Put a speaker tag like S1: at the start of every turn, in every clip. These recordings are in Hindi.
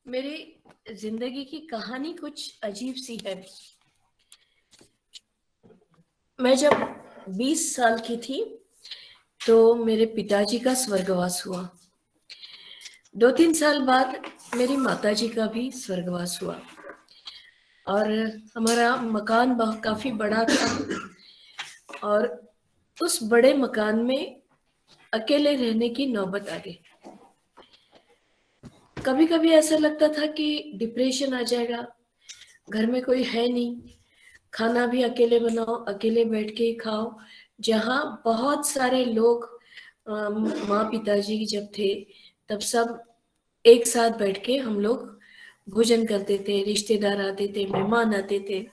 S1: मेरी जिंदगी की कहानी कुछ अजीब सी है। मैं जब 20 साल की थी तो मेरे पिताजी का स्वर्गवास हुआ। 2-3 साल बाद मेरी माताजी का भी स्वर्गवास हुआ और हमारा मकान काफी बड़ा था और उस बड़े मकान में अकेले रहने की नौबत आ गई। कभी कभी ऐसा लगता था कि डिप्रेशन आ जाएगा, घर में कोई है नहीं, खाना भी अकेले बनाओ, अकेले बैठ के खाओ। जहाँ बहुत सारे लोग माँ पिताजी जब थे तब सब एक साथ बैठ के हम लोग भोजन करते थे, रिश्तेदार आते थे, मेहमान आते थे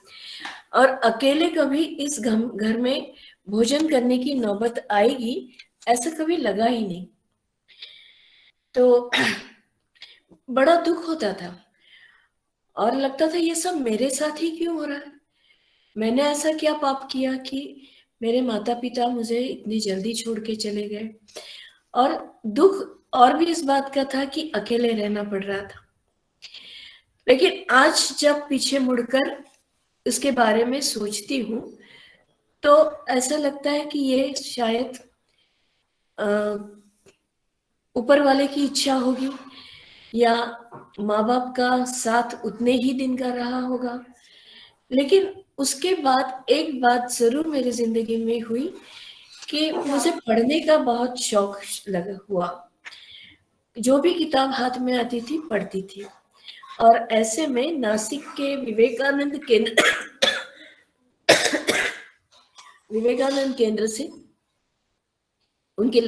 S1: और अकेले कभी इस घर में भोजन करने की नौबत आएगी ऐसा कभी लगा ही नहीं। तो बड़ा दुख होता था और लगता था ये सब मेरे साथ ही क्यों हो रहा है। मैंने ऐसा क्या पाप किया कि मेरे माता पिता मुझे इतनी जल्दी छोड़ के चले गए। और दुख और भी इस बात का था कि अकेले रहना पड़ रहा था। लेकिन आज जब पीछे मुड़कर इसके बारे में सोचती हूँ तो ऐसा लगता है कि ये शायद ऊपर वाले की इच्छा होगी या माँ बाप का साथ उतने ही दिन का रहा होगा। लेकिन उसके बाद एक बात जरूर मेरी जिंदगी में हुई कि मुझे पढ़ने का बहुत शौक लगा हुआ। जो भी किताब हाथ में आती थी पढ़ती थी और ऐसे में नासिक के विवेकानंद केंद्र से, उनके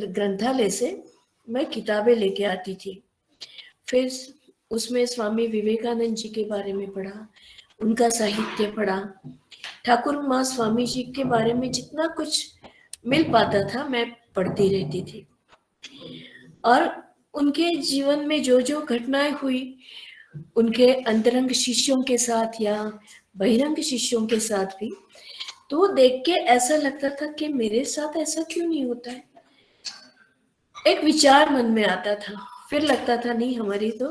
S1: ग्रंथालय से मैं किताबें लेके आती थी। फिर उसमें स्वामी विवेकानंद जी के बारे में पढ़ा, उनका साहित्य पढ़ा, ठाकुर माँ स्वामी जी के बारे में जितना कुछ मिल पाता था मैं पढ़ती रहती थी। और उनके जीवन में जो जो घटनाएं हुई, उनके अंतरंग शिष्यों के साथ या बहिरंग शिष्यों के साथ भी, तो देख के ऐसा लगता था कि मेरे साथ ऐसा क्यों नहीं होता है। एक विचार मन में आता था, फिर लगता था नहीं हमारी तो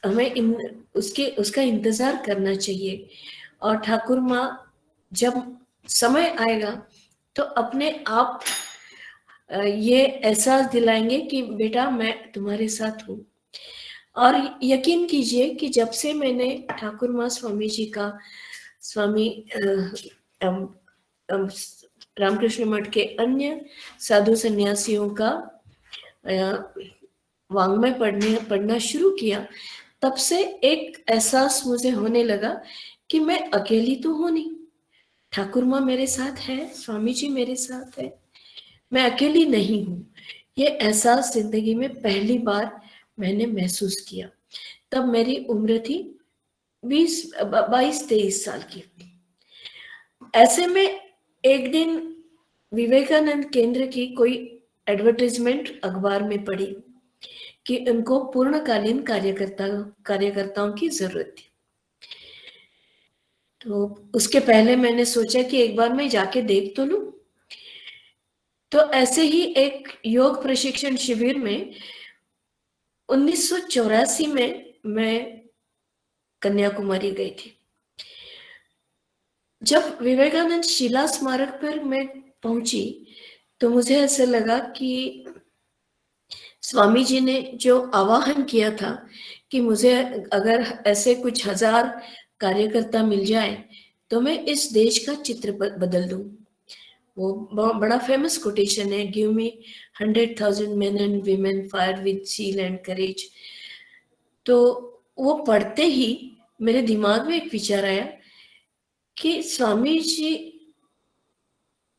S1: हमें उसका इंतजार करना चाहिए और ठाकुर माँ जब समय आएगा तो अपने आप ये एहसास दिलाएंगे कि बेटा मैं तुम्हारे साथ हूँ। और यकीन कीजिए कि जब से मैंने ठाकुर माँ स्वामी जी का, स्वामी रामकृष्ण मठ के अन्य साधु सन्यासियों का वाङ्मय पढ़ना शुरू किया, तब से एक एहसास मुझे होने लगा कि मैं अकेली तो हूँ नहीं, ठाकुर माँ मेरे साथ है, स्वामी जी मेरे साथ है, मैं अकेली नहीं हूँ। ये एहसास जिंदगी में पहली बार मैंने महसूस किया। तब मेरी उम्र थी 22-23 साल की। ऐसे में एक दिन विवेकानंद केंद्र की कोई एडवर्टाइजमेंट अखबार में पढ़ी कि उनको पूर्णकालीन कार्यकर्ताओं की जरूरत थी। तो उसके पहले मैंने सोचा कि एक बार मैं जाके देख तो लूं। तो ऐसे ही एक योग प्रशिक्षण शिविर में 1984 में मैं कन्याकुमारी गई थी। जब विवेकानंद शिला स्मारक पर मैं पहुंची तो मुझे ऐसा लगा कि स्वामी जी ने जो आवाहन किया था कि मुझे अगर ऐसे कुछ 1000 कार्यकर्ता मिल जाए तो मैं इस देश का चित्र बदल दूं। वो बड़ा फेमस कोटेशन है, give me 100,000 men and women fire with zeal and courage। तो वो पढ़ते ही मेरे दिमाग में एक विचार आया कि स्वामी जी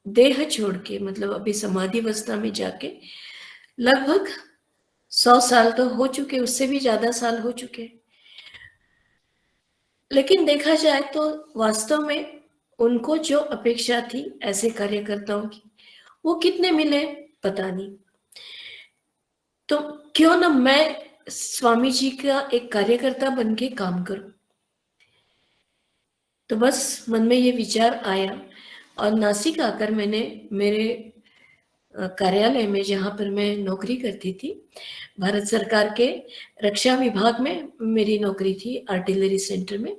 S1: देह छोड़ के, मतलब अभी समाधि अवस्था में जाके लगभग 100 साल तो हो चुके, उससे भी ज्यादा साल हो चुके। लेकिन देखा जाए तो वास्तव में उनको जो अपेक्षा थी ऐसे कार्यकर्ताओं की, वो कितने मिले पता नहीं। तो क्यों ना मैं स्वामी जी का एक कार्यकर्ता बन के काम करूं। तो बस मन में ये विचार आया और नासिक आकर मैंने मेरे कार्यालय में, जहाँ पर मैं नौकरी करती थी, भारत सरकार के रक्षा विभाग में मेरी नौकरी थी, आर्टिलरी सेंटर में।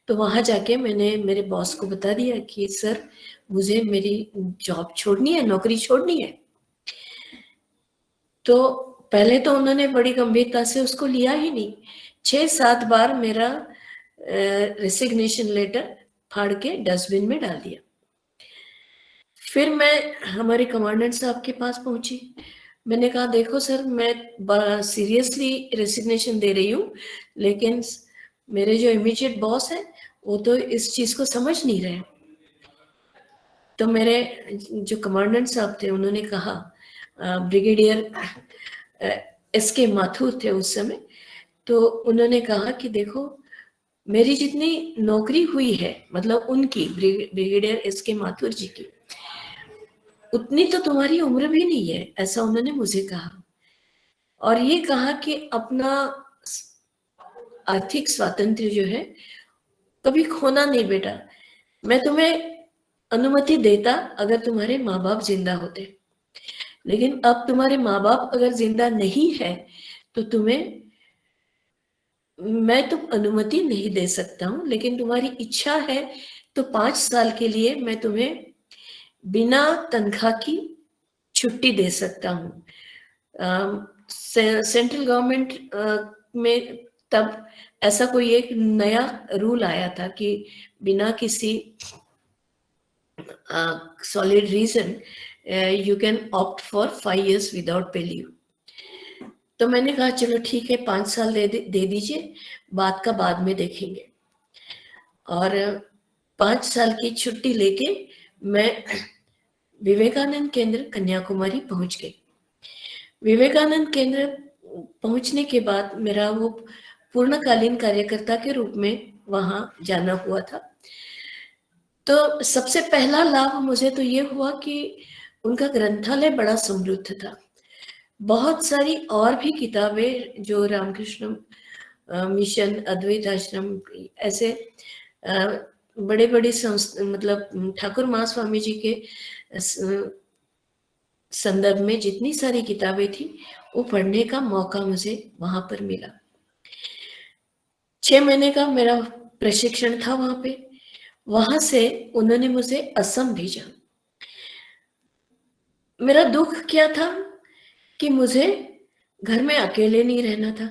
S1: तो वहाँ जाके मैंने मेरे बॉस को बता दिया कि सर मुझे मेरी जॉब छोड़नी है, नौकरी छोड़नी है। तो पहले तो उन्होंने बड़ी गंभीरता से उसको लिया ही नहीं। 6-7 बार मेरा रेसिग्नेशन लेटर फाड़ के डस्टबिन में डाल दिया। फिर मैं हमारे कमांडेंट साहब के पास पहुंची। मैंने कहा देखो सर, मैं सीरियसली रेसिग्नेशन दे रही हूँ, लेकिन मेरे जो इमीडिएट बॉस है वो तो इस चीज को समझ नहीं रहे। तो मेरे जो कमांडेंट साहब थे उन्होंने कहा, ब्रिगेडियर एस.के. माथुर थे उस समय, तो उन्होंने कहा कि देखो मेरी जितनी नौकरी हुई है, मतलब उनकी, ब्रिगेडियर एस.के. माथुर जी की, उतनी तो तुम्हारी उम्र भी नहीं है, ऐसा उन्होंने मुझे कहा। और ये कहा कि अपना आर्थिक स्वातंत्र्य जो है कभी खोना नहीं बेटा। मैं तुम्हें अनुमति देता अगर तुम्हारे माँ बाप जिंदा होते, लेकिन अब तुम्हारे माँ बाप अगर जिंदा नहीं है तो तुम्हें मैं तो अनुमति नहीं दे सकता हूँ, लेकिन तुम्हारी इच्छा है तो 5 साल के लिए मैं तुम्हें बिना तनख्वाह की छुट्टी दे सकता हूँ। सेंट्रल गवर्नमेंट में तब ऐसा कोई एक नया रूल आया था कि बिना किसी solid reason you can opt for 5 years without pay leave. तो मैंने कहा चलो ठीक है, 5 साल दे दीजिए, बाद का बाद में देखेंगे। और 5 साल की छुट्टी लेके मैं विवेकानंद केंद्र कन्याकुमारी पहुंच गई। विवेकानंद केंद्र पहुंचने के बाद मेरा वो पूर्णकालीन कार्यकर्ता के रूप में वहां जाना हुआ था। तो सबसे पहला लाभ मुझे तो ये हुआ कि उनका ग्रंथालय बड़ा समृद्ध था। बहुत सारी और भी किताबें जो रामकृष्ण मिशन, अद्वैत आश्रम, ऐसे बड़े बड़े मतलब ठाकुर महास्वामी जी के संदर्भ में जितनी सारी किताबें थी वो पढ़ने का मौका मुझे वहां पर मिला। 6 महीने का मेरा प्रशिक्षण था वहां पे। वहां से उन्होंने मुझे असम भेजा। मेरा दुख क्या था कि मुझे घर में अकेले नहीं रहना था।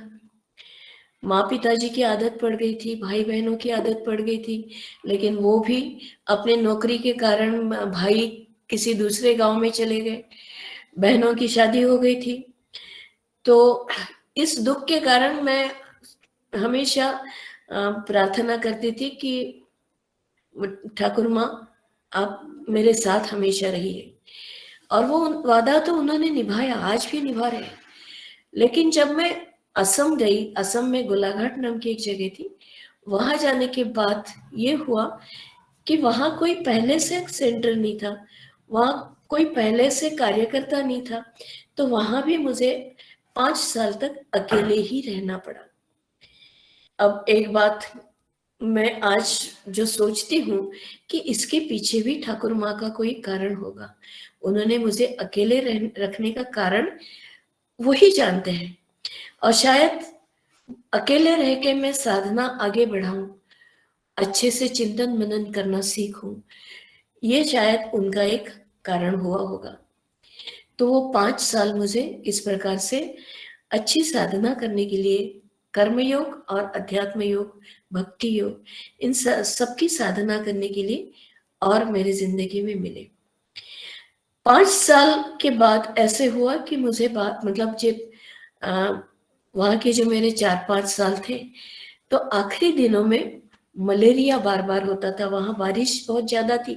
S1: माँ पिताजी की आदत पड़ गई थी, भाई बहनों की आदत पड़ गई थी, लेकिन वो भी अपने नौकरी के कारण, भाई किसी दूसरे गांव में चले गए, बहनों की शादी हो गई थी। तो इस दुख के कारण मैं हमेशा प्रार्थना करती थी कि ठाकुर माँ आप मेरे साथ हमेशा रहिए। और वो वादा तो उन्होंने निभाया, आज भी निभा रहे हैं। लेकिन जब मैं असम गई, असम में गोलाघाट नाम की एक जगह थी, वहां जाने के बाद ये हुआ कि वहां कोई पहले से सेंटर नहीं था, वहां कोई पहले से कार्यकर्ता नहीं था। तो वहां भी मुझे 5 साल तक अकेले ही रहना पड़ा। अब एक बात मैं आज जो सोचती हूँ कि इसके पीछे भी ठाकुर माँ का कोई कारण होगा। उन्होंने मुझे अकेले रखने का कारण वही जानते हैं। और शायद अकेले रह के मैं साधना आगे बढ़ाऊं, अच्छे से चिंतन मनन करना सीखूं, ये शायद उनका एक कारण हुआ होगा। तो वो 5 साल मुझे इस प्रकार से अच्छी साधना करने के लिए, कर्मयोग और अध्यात्म योग, भक्ति योग, इन सबकी साधना करने के लिए और मेरी जिंदगी में मिले। 5 साल के बाद ऐसे हुआ कि मुझे बात, मतलब जब वहाँ के जो मेरे 4-5 साल थे, तो आखिरी दिनों में मलेरिया बार बार होता था। वहाँ बारिश बहुत ज्यादा थी,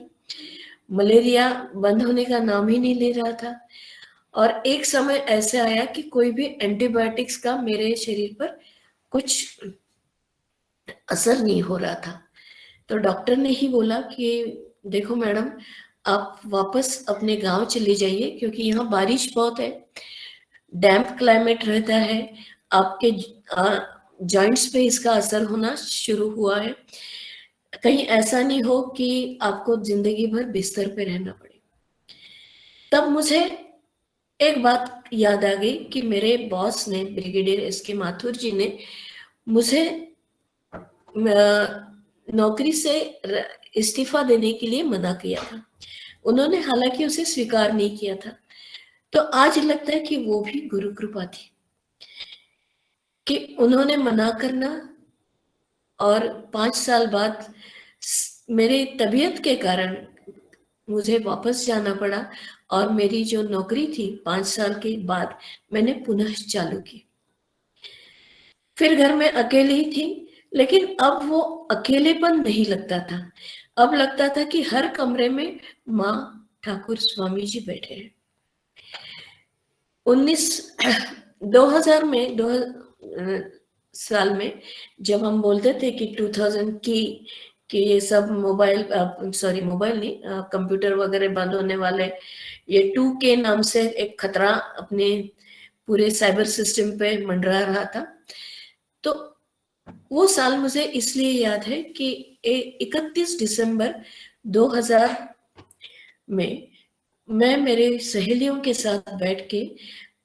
S1: मलेरिया बंद होने का नाम ही नहीं ले रहा था। और एक समय ऐसे आया कि कोई भी एंटीबायोटिक्स का मेरे शरीर पर कुछ असर नहीं हो रहा था। तो डॉक्टर ने ही बोला कि देखो मैडम, आप वापस अपने गांव चले जाइए, क्योंकि यहाँ बारिश बहुत है, डैम्प क्लाइमेट रहता है, आपके जॉइंट्स पे इसका असर होना शुरू हुआ है। कहीं ऐसा नहीं हो कि आपको जिंदगी भर बिस्तर पे रहना पड़े। तब मुझे एक बात याद आ गई कि मेरे बॉस ने, ब्रिगेडियर एस के माथुर जी ने, मुझे नौकरी से इस्तीफा देने के लिए मना किया था। उन्होंने हालांकि उसे स्वीकार नहीं किया था। तो आज लगता है कि वो भी गुरु कृपा थी कि उन्होंने मना करना, और 5 साल बाद मेरे तबीयत के कारण मुझे वापस जाना पड़ा, और मेरी जो नौकरी थी 5 साल के बाद मैंने पुनः चालू की। फिर घर में अकेली ही थी, लेकिन अब वो अकेलेपन नहीं लगता था। अब लगता था कि हर कमरे में माँ ठाकुर स्वामी जी बैठे हैं। 2000 में, साल में जब हम बोलते थे कि 2000 की कि ये सब मोबाइल, सॉरी मोबाइल नहीं, कंप्यूटर वगैरह बंद होने वाले, ये 2K नाम से एक खतरा अपने पूरे साइबर सिस्टम पे मंडरा रहा था। तो वो साल मुझे इसलिए याद है कि 31 दिसंबर 2000 में मैं मेरे सहेलियों के साथ बैठ के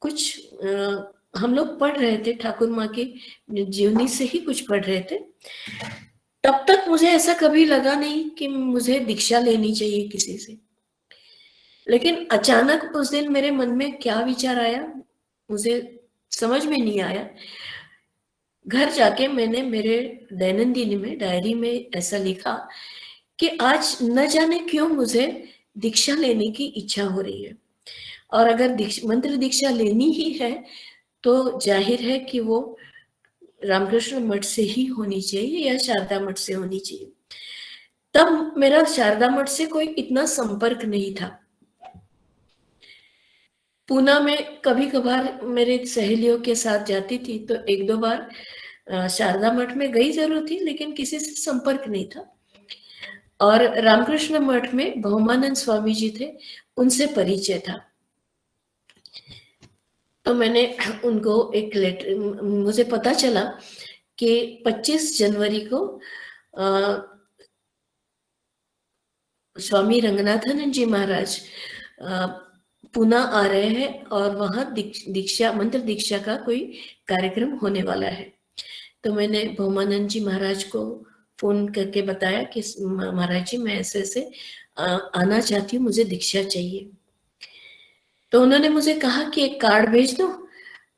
S1: कुछ हम लोग पढ़ रहे थे, ठाकुर माँ की जीवनी से ही कुछ पढ़ रहे थे। तब तक मुझे ऐसा कभी लगा नहीं कि मुझे दीक्षा लेनी चाहिए किसी से। लेकिन अचानक उस दिन मेरे मन में क्या विचार आया, मुझे समझ में नहीं आया। घर जाके मैंने मेरे दैनंदिन में, डायरी में ऐसा लिखा कि आज न जाने क्यों मुझे दीक्षा लेने की इच्छा हो रही है, और अगर मंत्र दीक्षा लेनी ही है तो जाहिर है कि वो रामकृष्ण मठ से ही होनी चाहिए या शारदा मठ से होनी चाहिए। तब मेरा शारदा मठ से कोई इतना संपर्क नहीं था। पूना में कभी कभार मेरे सहेलियों के साथ जाती थी, तो एक दो बार शारदा मठ में गई जरूर थी, लेकिन किसी से संपर्क नहीं था। और रामकृष्ण मठ में भौमानंद स्वामी जी थे, उनसे परिचय था। तो मैंने उनको एक लेटर, मुझे पता चला कि 25 जनवरी को स्वामी रंगनाथानंद जी महाराज पुणे आ रहे हैं, और वहां दीक्षा, मंत्र दीक्षा का कोई कार्यक्रम होने वाला है। तो मैंने भौमानंद जी महाराज को फोन करके बताया कि महाराज जी मैं ऐसे ऐसे आना चाहती हूँ, मुझे दीक्षा चाहिए। तो उन्होंने मुझे कहा कि एक कार्ड भेज दो,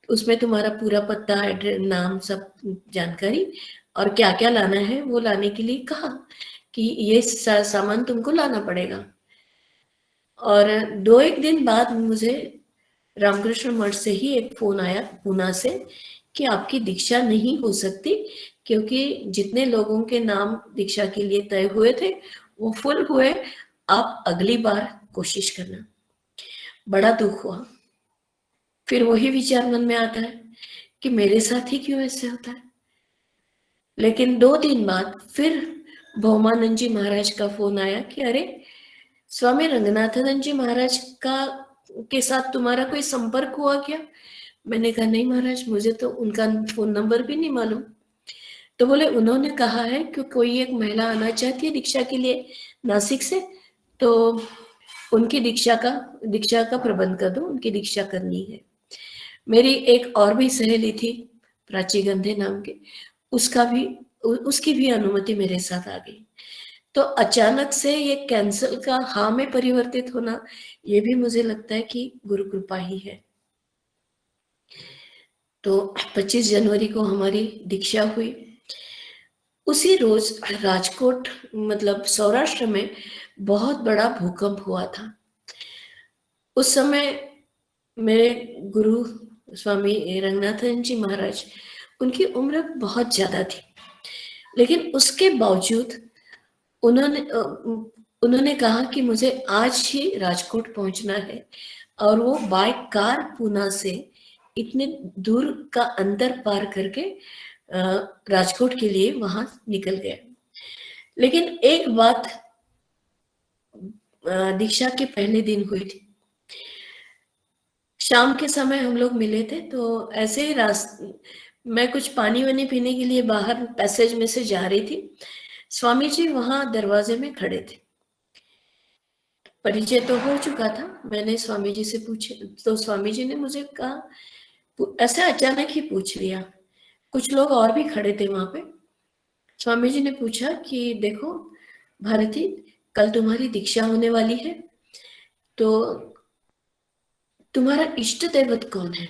S1: उसमें तुम्हारा पूरा पता, एड्रेस, नाम, सब जानकारी, और क्या क्या लाना है वो लाने के लिए कहा कि ये सामान तुमको लाना पड़ेगा। और 2-1 दिन बाद मुझे रामकृष्ण मठ से ही एक फोन आया पूना से कि आपकी दीक्षा नहीं हो सकती, क्योंकि जितने लोगों के नाम दीक्षा के लिए तय हुए थे वो फुल हुए, आप अगली बार कोशिश करना। बड़ा दुख हुआ। फिर वही विचार मन में आता है कि मेरे साथ ही क्यों ऐसे होता है। लेकिन 2 दिन बाद फिर भौमानंद जी महाराज का फोन आया कि अरे, स्वामी रंगनाथानंद जी महाराज का के साथ तुम्हारा कोई संपर्क हुआ क्या? मैंने कहा नहीं महाराज, मुझे तो उनका फोन नंबर भी नहीं मालूम। तो बोले उन्होंने कहा है कि कोई एक महिला आना चाहती है दीक्षा के लिए नासिक से, तो उनकी दीक्षा का प्रबंध कर दो, उनकी दीक्षा करनी है। मेरी एक और भी सहेली थी प्राची गंधे नाम के, उसकी भी अनुमति मेरे साथ आ गई। तो अचानक से ये कैंसल का हाँ में परिवर्तित होना, ये भी मुझे लगता है कि गुरु कृपा ही है। तो 25 जनवरी को हमारी दीक्षा हुई। उसी रोज राजकोट, मतलब सौराष्ट्र में बहुत बड़ा भूकंप हुआ था। उस समय मेरे गुरु स्वामी रंगनाथन जी महाराज, उनकी उम्र बहुत ज्यादा थी, लेकिन उसके बावजूद उन्होंने कहा कि मुझे आज ही राजकोट पहुंचना है, और वो बाय कार पूना से इतने दूर का अंतर पार करके राजकोट के लिए वहां निकल गए। लेकिन एक बात दीक्षा के पहले दिन हुई थी। शाम के समय हम लोग मिले थे, तो ऐसे ही मैं कुछ पानी वानी पीने के लिए बाहर पैसेज में से जा रही थी, स्वामी जी वहां दरवाजे में खड़े थे। परिचय तो हो चुका था। मैंने स्वामी जी से पूछे तो स्वामी जी ने मुझे कहा, ऐसे अचानक ही पूछ लिया। कुछ लोग और भी खड़े थे वहां पे। स्वामी जी ने पूछा कि देखो भारती, कल तुम्हारी दीक्षा होने वाली है, तो तुम्हारा इष्ट देवत कौन है?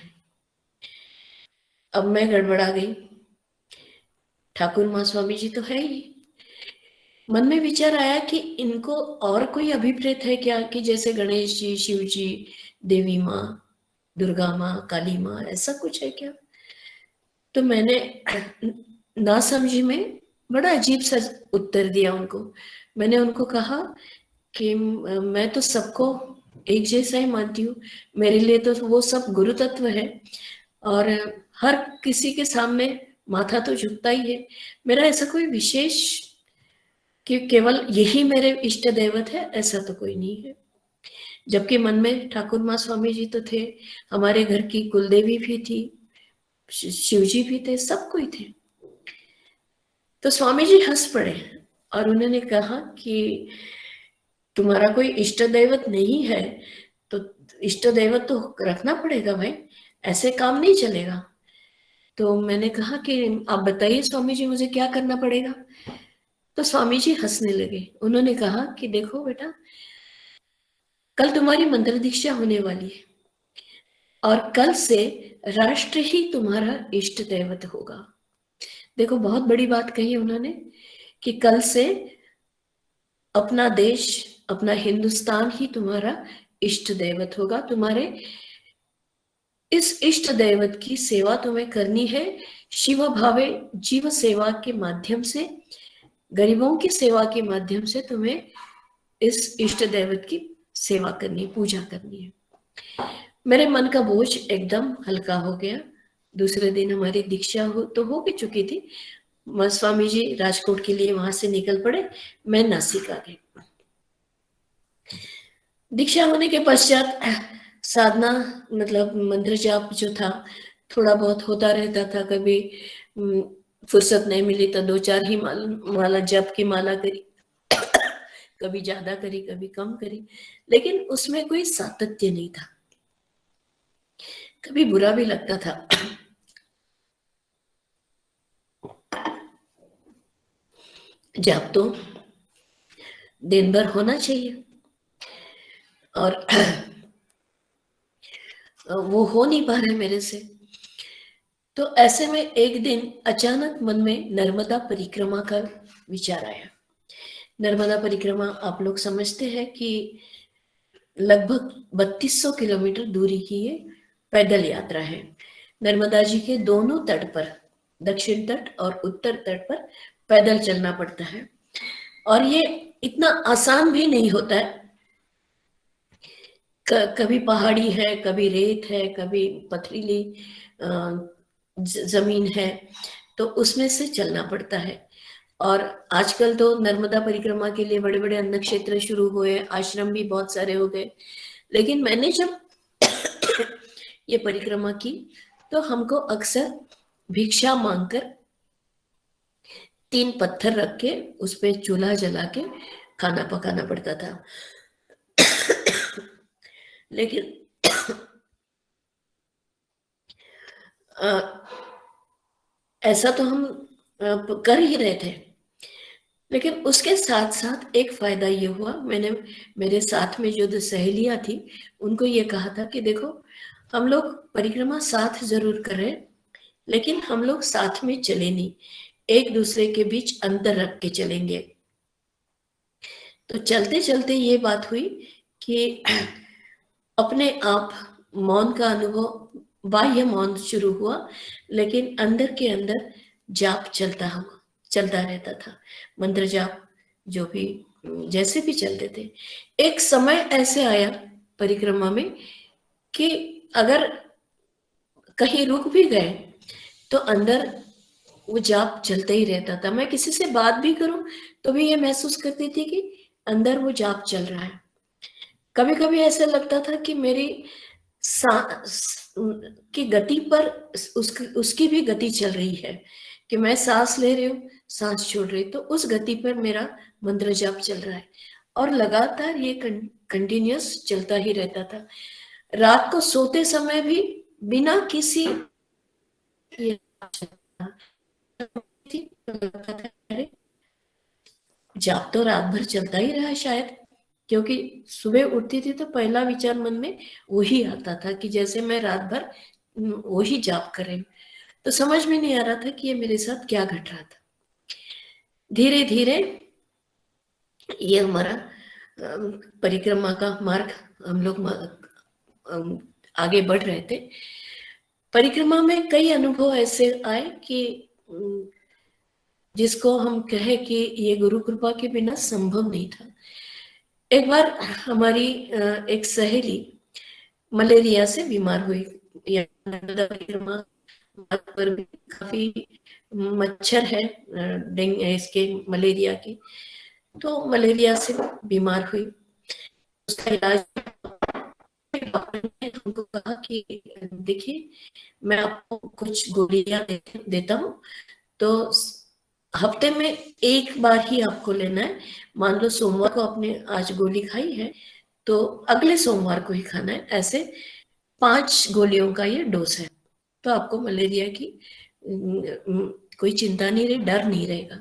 S1: अब मैं गड़बड़ा गई। ठाकुर माँ स्वामी जी तो है ही। मन में विचार आया कि इनको और कोई अभिप्रेत है क्या, कि जैसे गणेश जी, शिव जी, देवी माँ, दुर्गा माँ, काली माँ, ऐसा कुछ है क्या? तो मैंने ना समझी में बड़ा अजीब सा उत्तर दिया उनको। मैंने उनको कहा कि मैं तो सबको एक जैसा ही मानती हूँ। मेरे लिए तो वो सब गुरु तत्व है, और हर किसी के सामने माथा तो झुकता ही है। मेरा ऐसा कोई विशेष कि केवल यही मेरे इष्ट देवत है, ऐसा तो कोई नहीं है। जबकि मन में ठाकुर माँ स्वामी जी तो थे, हमारे घर की कुलदेवी भी थी, शिव जी भी थे, सब कोई थे। तो स्वामी जी हंस पड़े और उन्होंने कहा कि तुम्हारा कोई इष्ट देवत नहीं है तो इष्ट देवत तो रखना पड़ेगा भाई, ऐसे काम नहीं चलेगा। तो मैंने कहा कि आप बताइए स्वामी जी, मुझे क्या करना पड़ेगा? तो स्वामी जी हंसने लगे। उन्होंने कहा कि देखो बेटा, कल तुम्हारी मंत्र दीक्षा होने वाली है, और कल से राष्ट्र ही तुम्हारा इष्ट देवत होगा। देखो बहुत बड़ी बात कही उन्होंने, कि कल से अपना देश, अपना हिंदुस्तान ही तुम्हारा इष्ट देवत होगा। तुम्हारे इस इष्ट देवत की सेवा तुम्हें करनी है, शिव भावे जीव सेवा के माध्यम से, गरीबों की सेवा के माध्यम से तुम्हें इस इष्ट देवत की सेवा करनी, पूजा करनी है। मेरे मन का बोझ एकदम हल्का हो गया। दूसरे दिन हमारी दीक्षा हो भी चुकी थी। स्वामी जी राजकोट के लिए वहां से निकल पड़े, मैं नासिक आ गई। दीक्षा होने के पश्चात साधना, मतलब मंत्र जाप जो था, थोड़ा बहुत होता रहता था। कभी फुर्सत नहीं मिली तो 2-4 ही माला जप की माला करी, कभी ज्यादा करी, कभी कम करी, लेकिन उसमें कोई सातत्य नहीं था। कभी बुरा भी लगता था। जाप तो दिन भर होना चाहिए, और वो हो नहीं पा रहा है मेरे से। तो ऐसे में एक दिन अचानक मन में नर्मदा परिक्रमा का विचार आया। नर्मदा परिक्रमा आप लोग समझते हैं कि लगभग 3200 किलोमीटर दूरी की ये पैदल यात्रा है। नर्मदा जी के दोनों तट पर, दक्षिण तट और उत्तर तट पर पैदल चलना पड़ता है, और ये इतना आसान भी नहीं होता है। कभी पहाड़ी है, कभी रेत है, कभी पथरीली जमीन है, तो उसमें से चलना पड़ता है। और आजकल तो नर्मदा परिक्रमा के लिए बड़े बड़े अन्न क्षेत्र शुरू हुए, आश्रम भी बहुत सारे हो गए। लेकिन मैंने जब ये परिक्रमा की तो हमको अक्सर भिक्षा मांगकर 3 पत्थर रख के उस पे चूल्हा जला के खाना पकाना पड़ता था। लेकिन ऐसा तो हम कर ही रहे थे। लेकिन उसके साथ साथ एक फायदा ये हुआ, मैंने मेरे साथ में जो 2 सहेलियां थी उनको ये कहा था कि देखो, हम लोग परिक्रमा साथ जरूर कर रहे हैं, लेकिन हम लोग साथ में चले नहीं, एक दूसरे के बीच अंतर रख के चलेंगे। तो चलते चलते ये बात हुई कि अपने आप मौन का अनुभव, बाह्य मौन शुरू हुआ, लेकिन अंदर के अंदर जाप चलता रहता था। मंत्र जाप जो भी जैसे भी चलते थे। एक समय ऐसे आया परिक्रमा में कि अगर कहीं रुक भी गए तो अंदर वो जाप चलता ही रहता था। मैं किसी से बात भी करूं तो भी ये महसूस करती थी कि अंदर वो जाप चल रहा है। कभी कभी ऐसा लगता था कि मेरी की गति पर उसकी भी गति चल रही है, कि मैं सांस ले रही हूँ, सांस छोड़ रही, तो उस गति पर मेरा मंत्र जाप चल रहा है और लगातार ये कंटिन्यूअस चलता ही रहता था। रात को सोते समय भी बिना किसी जाप तो रात भर चलता ही रहा शायद, क्योंकि सुबह उठती थी तो पहला विचार मन में वही आता था कि जैसे मैं रात भर वही जाप कर रही हूँ। तो समझ में नहीं आ रहा था कि ये मेरे साथ क्या घट रहा था। धीरे धीरे ये हमारा परिक्रमा का मार्ग हम लोग आगे बढ़ रहे थे। परिक्रमा में कई अनुभव ऐसे आए कि जिसको हम कहे कि ये गुरु कृपा के बिना संभव नहीं था। एक बार हमारी एक सहेली मलेरिया से बीमार हुई। परिक्रमा पर भी काफी मच्छर है डेंगू इसके मलेरिया की, तो मलेरिया से बीमार हुई। उसका इलाज डॉक्टर ने हमको कहा कि देखिए मैं आपको कुछ गोलियां देता हूँ, तो हफ्ते में एक बार ही आपको लेना है। मान लो सोमवार को आपने आज गोली खाई है तो अगले सोमवार को ही खाना है। ऐसे 5 गोलियों का ये डोज है, तो आपको मलेरिया की कोई चिंता नहीं रही, डर नहीं रहेगा।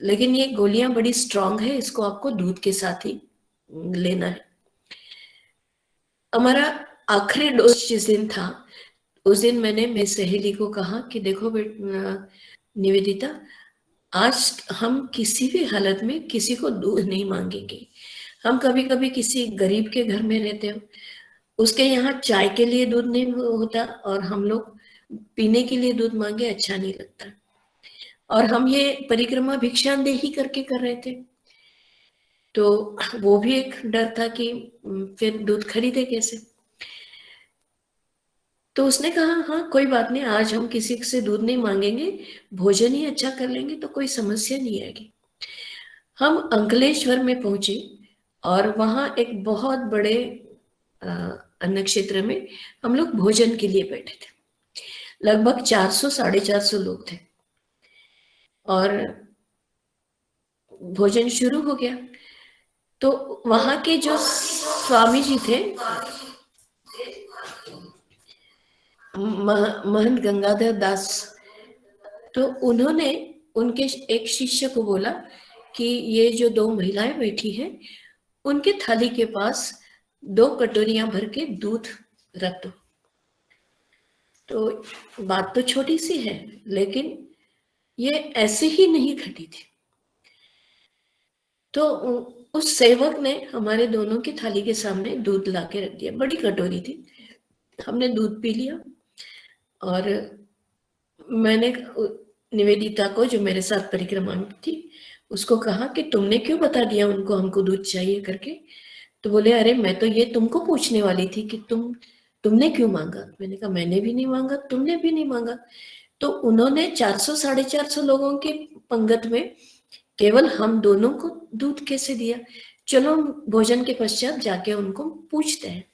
S1: लेकिन ये गोलियां बड़ी स्ट्रांग है, इसको आपको दूध के साथ ही लेना है। हमारा आखिरी डोज जिस दिन था, उस दिन मैंने मेरी सहेली को कहा कि देखो निवेदिता, आज हम किसी भी हालत में किसी को दूध नहीं मांगेंगे। हम कभी कभी किसी गरीब के घर में रहते हो, उसके यहाँ चाय के लिए दूध नहीं होता और हम लोग पीने के लिए दूध मांगे, अच्छा नहीं लगता। और हम ये परिक्रमा भिक्षांदेही करके कर रहे थे, तो वो भी एक डर था कि फिर दूध खरीदे कैसे। तो उसने कहा हाँ कोई बात नहीं, आज हम किसी से दूध नहीं मांगेंगे, भोजन ही अच्छा कर लेंगे तो कोई समस्या नहीं आएगी। हम अंकलेश्वर में पहुंचे और वहां एक बहुत बड़े अन्न क्षेत्र में हम लोग भोजन के लिए बैठे थे। लगभग 400 450 लोग थे और भोजन शुरू हो गया। तो वहां के जो स्वामी जी थे, महंत गंगाधर दास, तो उन्होंने उनके एक शिष्य को बोला कि ये जो 2 महिलाएं बैठी हैं उनके थाली के पास 2 कटोरियां भर के दूध रख दो। तो बात तो छोटी सी है, लेकिन ये ऐसे ही नहीं घटी थी। तो उस सेवक ने हमारे दोनों की थाली के सामने दूध ला के रख दिया, बड़ी कटोरी थी। हमने दूध पी लिया और मैंने निवेदिता को, जो मेरे साथ परिक्रमा में थी, उसको कहा कि तुमने क्यों बता दिया उनको हमको दूध चाहिए करके। तो बोले अरे मैं तो ये तुमको पूछने वाली थी कि तुमने क्यों मांगा। मैंने कहा मैंने भी नहीं मांगा, तुमने भी नहीं मांगा। तो उन्होंने 400 450 लोगों के पंगत में केवल हम दोनों को दूध कैसे दिया। चलो भोजन के पश्चात जाके उनको पूछते हैं।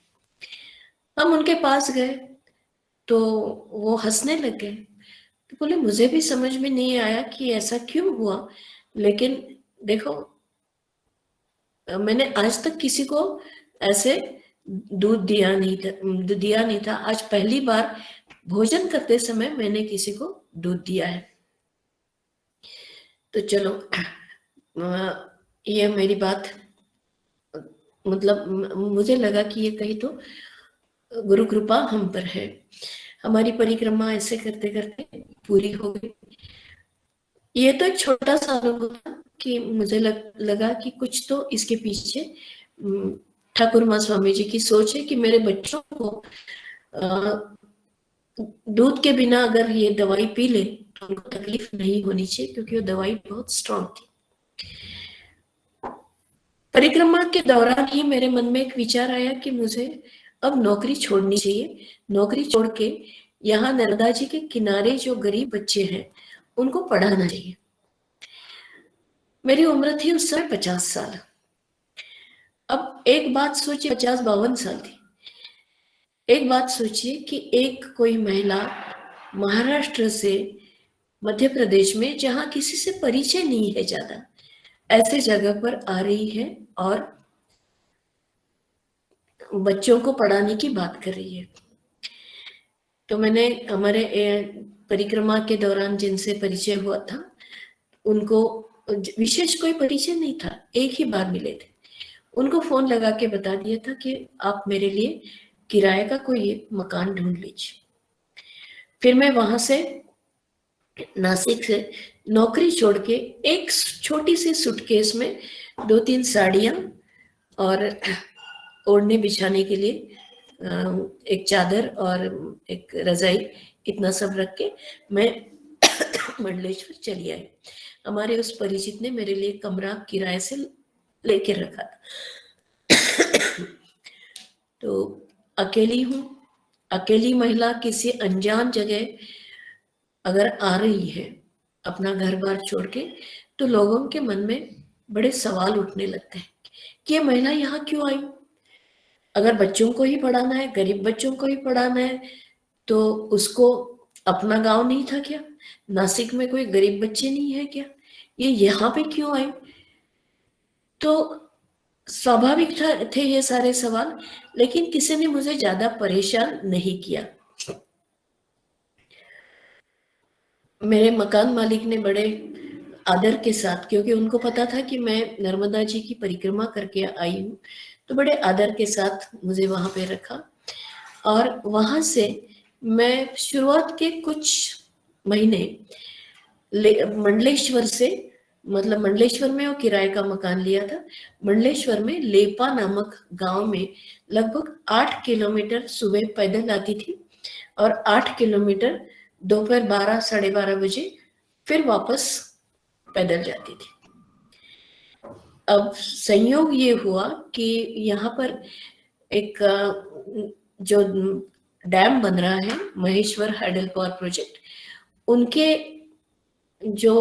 S1: हम उनके पास गए तो वो हंसने लग गए। तो बोले मुझे भी समझ में नहीं आया कि ऐसा क्यों हुआ, लेकिन देखो मैंने आज तक किसी को ऐसे दूध दिया नहीं था। आज पहली बार भोजन करते समय मैंने किसी को दूध दिया है। तो चलो ये मेरी बात, मतलब मुझे लगा कि ये कहीं तो गुरु कृपा हम पर है। हमारी परिक्रमा ऐसे करते करते पूरी हो गई। ये तो एक छोटा सा अनुभव था कि मुझे लगा कि कुछ तो इसके पीछे ठाकुर माँ स्वामी जी की सोच है कि मेरे बच्चों को दूध के बिना अगर ये दवाई पी ले तो उनको तकलीफ नहीं होनी चाहिए, क्योंकि वो दवाई बहुत स्ट्रांग थी। परिक्रमा के दौरान ही मेरे मन में एक विचार आया कि मुझे अब नौकरी छोड़नी चाहिए। नौकरी छोड़ के यहाँ नर्मदा जी के किनारे जो गरीब बच्चे हैं उनको पढ़ाना चाहिए। मेरी उम्र थी उस समय 50 साल। अब एक बात सोचिए, 50 52 साल थी। एक बात सोचिए कि एक कोई महिला महाराष्ट्र से मध्य प्रदेश में, जहाँ किसी से परिचय नहीं है ज़्यादा, ऐसे जगह पर आ रही है और बच्चों को पढ़ाने की बात कर रही है। तो मैंने हमारे परिक्रमा के दौरान जिनसे परिचय हुआ था, उनको विशेष कोई परिचय नहीं था, एक ही बार मिले थे। उनको फ़ोन लगा के बता दिया था कि आप मेरे लिए किराए का कोई एक मकान ढूँढ लीजिए। फिर मैं वहाँ से नासिक से नौकरी छोड़ के एक छोटी सी सूटकेस में 2-3 साड़ियाँ और ओढ़ने बिछाने के लिए एक चादर और एक रज़ाई, इतना सब रख के मैं मंडलेश्वर चली आई। हमारे उस परिचित ने मेरे लिए कमरा किराए से लेके रखा था। तो अकेली हूँ, अकेली महिला किसी अनजान जगह अगर आ रही है अपना घर-बार छोड़ के, तो लोगों के मन में बड़े सवाल उठने लगते हैं कि ये महिला यहाँ क्यों आई? अगर बच्चों को ही पढ़ाना है, गरीब बच्चों को ही पढ़ाना है, तो उसको अपना गाँव नहीं था क्या? नासिक में कोई गरीब बच्चे नहीं है क्या? ये यहाँ पे क्यों आई? तो स्वाभाविक थे ये सारे सवाल, लेकिन किसी ने मुझे ज़्यादा परेशान नहीं किया। मेरे मकान मालिक ने बड़े आदर के साथ, क्योंकि उनको पता था कि मैं नर्मदा जी की परिक्रमा करके आई हूँ, तो बड़े आदर के साथ मुझे वहाँ पे रखा और वहाँ से मैं शुरुआत के कुछ महीने मंडलेश्वर से, मतलब मंडलेश्वर में वो किराए का मकान लिया था। मंडलेश्वर में लेपा नामक गाँव में लगभग 8 किलोमीटर सुबह पैदल आती थी और 8 किलोमीटर दोपहर 12 साढ़े 12 बजे फिर वापस पैदल जाती थी। अब संयोग ये हुआ कि यहाँ पर एक जो डैम बन रहा है, महेश्वर हाइडल पावर प्रोजेक्ट, उनके जो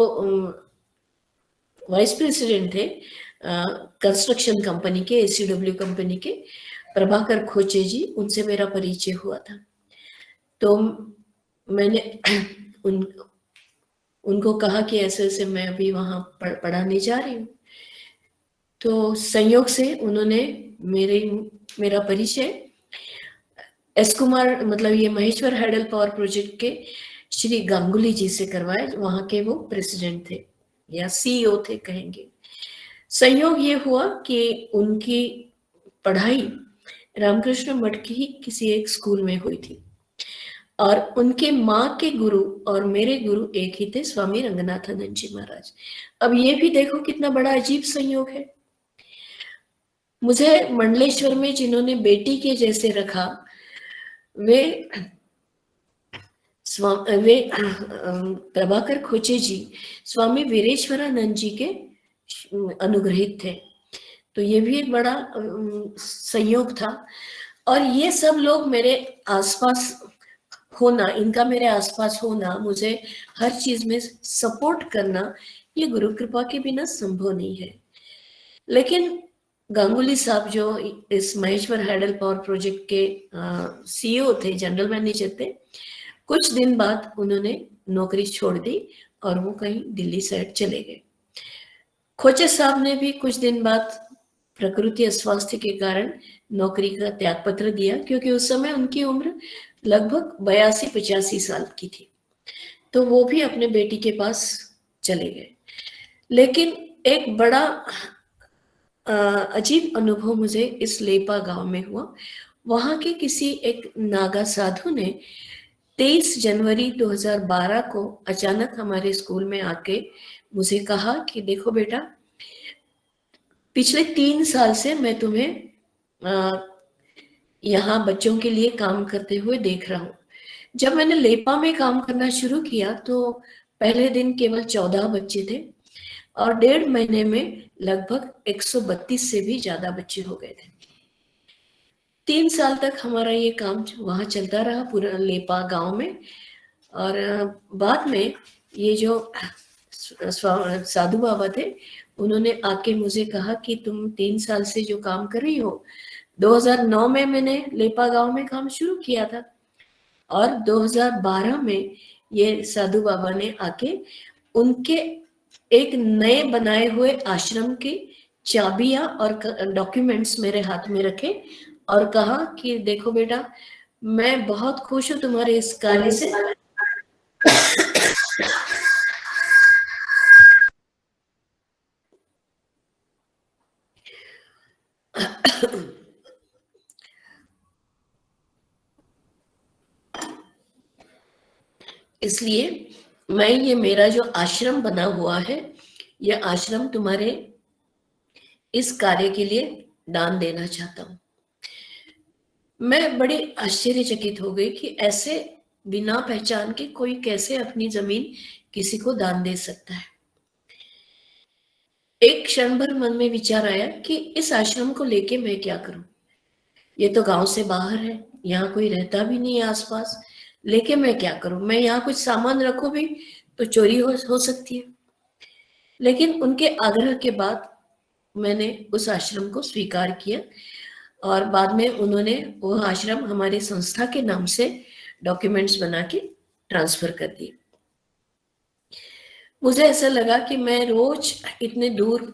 S1: वाइस प्रेसिडेंट थे कंस्ट्रक्शन कंपनी के, एसीडब्ल्यू कंपनी के, प्रभाकर खोचे जी, उनसे मेरा परिचय हुआ था। तो मैंने उनको कहा कि ऐसे-ऐसे मैं अभी वहाँ पढ़ाने जा रही हूँ। तो संयोग से उन्होंने मेरा परिचय एस कुमार, मतलब ये महेश्वर हाइडल पावर प्रोजेक्ट के श्री गांगुली जी से करवाया, वहाँ के वो प्रेसिडेंट थे या सीईओ थे कहेंगे। संयोग ये हुआ कि उनकी पढ़ाई रामकृष्ण मठ की ही किसी एक स्कूल में हुई थी और उनके माँ के गुरु और मेरे गुरु एक ही थे, स्वामी रंगनाथानंद जी महाराज। अब ये भी देखो कितना बड़ा अजीब संयोग है। मुझे मंडलेश्वर में जिन्होंने बेटी के जैसे रखा, वे प्रभाकर खोचे जी स्वामी वीरेश्वरानंद जी के अनुग्रहित थे। तो ये भी एक बड़ा संयोग था और ये सब लोग मेरे आसपास होना, इनका मेरे आसपास होना, मुझे हर चीज में सपोर्ट करना, ये गुरु कृपा के बिना संभव नहीं है। लेकिन गांगुली साहब जो इस महेश्वर हाइडल पावर प्रोजेक्ट के सीईओ थे, जनरल मैनेजर थे, कुछ दिन बाद उन्होंने नौकरी छोड़ दी और वो कहीं दिल्ली साइड चले गए। खोचे साहब ने भी कुछ दिन बाद प्रकृति अस्वास्थ्य के कारण नौकरी का त्याग पत्र दिया, क्योंकि उस समय उनकी उम्र लगभग 82-85 साल की थी। तो वो भी अपने बेटी के पास चले गए। लेकिन एक बड़ा अजीब अनुभव मुझे इस लेपा गांव में हुआ। वहाँ के किसी एक नागा साधु ने 23 जनवरी 2012 को अचानक हमारे स्कूल में आके मुझे कहा कि देखो बेटा, पिछले 3 साल से मैं तुम्हें यहाँ बच्चों के लिए काम करते हुए देख रहा हूँ। जब मैंने लेपा में काम करना शुरू किया तो पहले दिन केवल 14 बच्चे थे और 1.5 महीने में लगभग 132 से भी ज्यादा बच्चे हो गए थे। 3 साल तक हमारा ये काम वहाँ चलता रहा, पूरा लेपा गांव में। और बाद में ये जो साधु बाबा थे, उन्होंने आके मुझे कहा कि तुम 3 साल से जो काम कर रही हो, 2009 में मैंने लेपा गांव में काम शुरू किया था और 2012 में ये साधु बाबा ने आके उनके एक नए बनाए हुए आश्रम की चाबियां और डॉक्यूमेंट्स मेरे हाथ में रखे और कहा कि देखो बेटा, मैं बहुत खुश हूं तुम्हारे इस कार्य से। इसलिए मैं ये मेरा जो आश्रम बना हुआ है, ये आश्रम तुम्हारे इस कार्य के लिए दान देना चाहता हूं। मैं बड़ी आश्चर्यचकित हो गई कि ऐसे बिना पहचान के कोई कैसे अपनी जमीन किसी को दान दे सकता है। एक क्षण भर मन में विचार आया कि इस आश्रम को लेके मैं क्या करूं। ये तो गांव से बाहर है, यहाँ कोई रहता भी नहीं है आसपास, लेके मैं क्या करूं। मैं यहाँ कुछ सामान रखूं भी तो चोरी हो सकती है। लेकिन उनके आग्रह के बाद मैंने उस आश्रम को स्वीकार किया और बाद में उन्होंने वह आश्रम हमारी संस्था के नाम से डॉक्यूमेंट्स बना के ट्रांसफर कर दिए। मुझे ऐसा लगा कि मैं रोज इतने दूर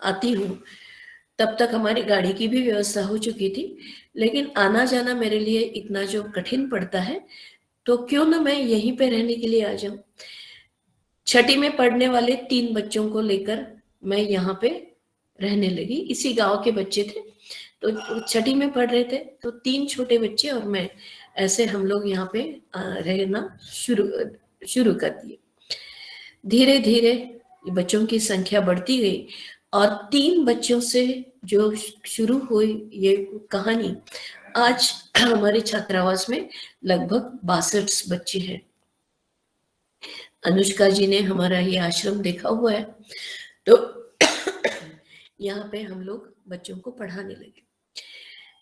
S1: आती हूँ, तब तक हमारी गाड़ी की भी व्यवस्था हो चुकी थी, लेकिन आना जाना मेरे लिए इतना जो कठिन पड़ता है, तो क्यों ना मैं यहीं पे रहने के लिए आ जाऊं। छठी में पढ़ने वाले 3 बच्चों को लेकर मैं यहाँ पे रहने लगी। इसी गांव के बच्चे थे, तो छठी में पढ़ रहे थे, तो 3 छोटे बच्चे और मैं, ऐसे हम लोग यहाँ पे रहना शुरू शुरू कर दिए। धीरे धीरे बच्चों की संख्या बढ़ती गई और 3 बच्चों से जो शुरू हुई ये कहानी, आज हमारे छात्रावास में लगभग 62 बच्चे हैं। अनुष्का जी ने हमारा ये आश्रम देखा हुआ है, तो यहाँ पे हम लोग बच्चों को पढ़ाने लगे।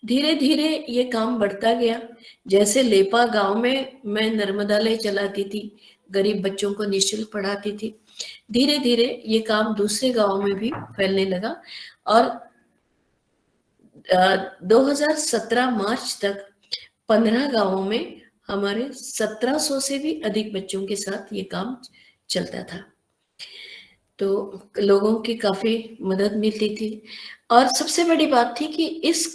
S1: धीरे धीरे ये काम बढ़ता गया। जैसे लेपा गांव में मैं नर्मदालय चलाती थी, गरीब बच्चों को निःशुल्क पढ़ाती थी, धीरे धीरे ये काम दूसरे गांव में भी फैलने लगा और 2017 मार्च तक 15 गांवों में हमारे 1700 से भी अधिक बच्चों के साथ ये काम चलता था। तो लोगों की काफी मदद मिलती थी और सबसे बड़ी बात थी कि इस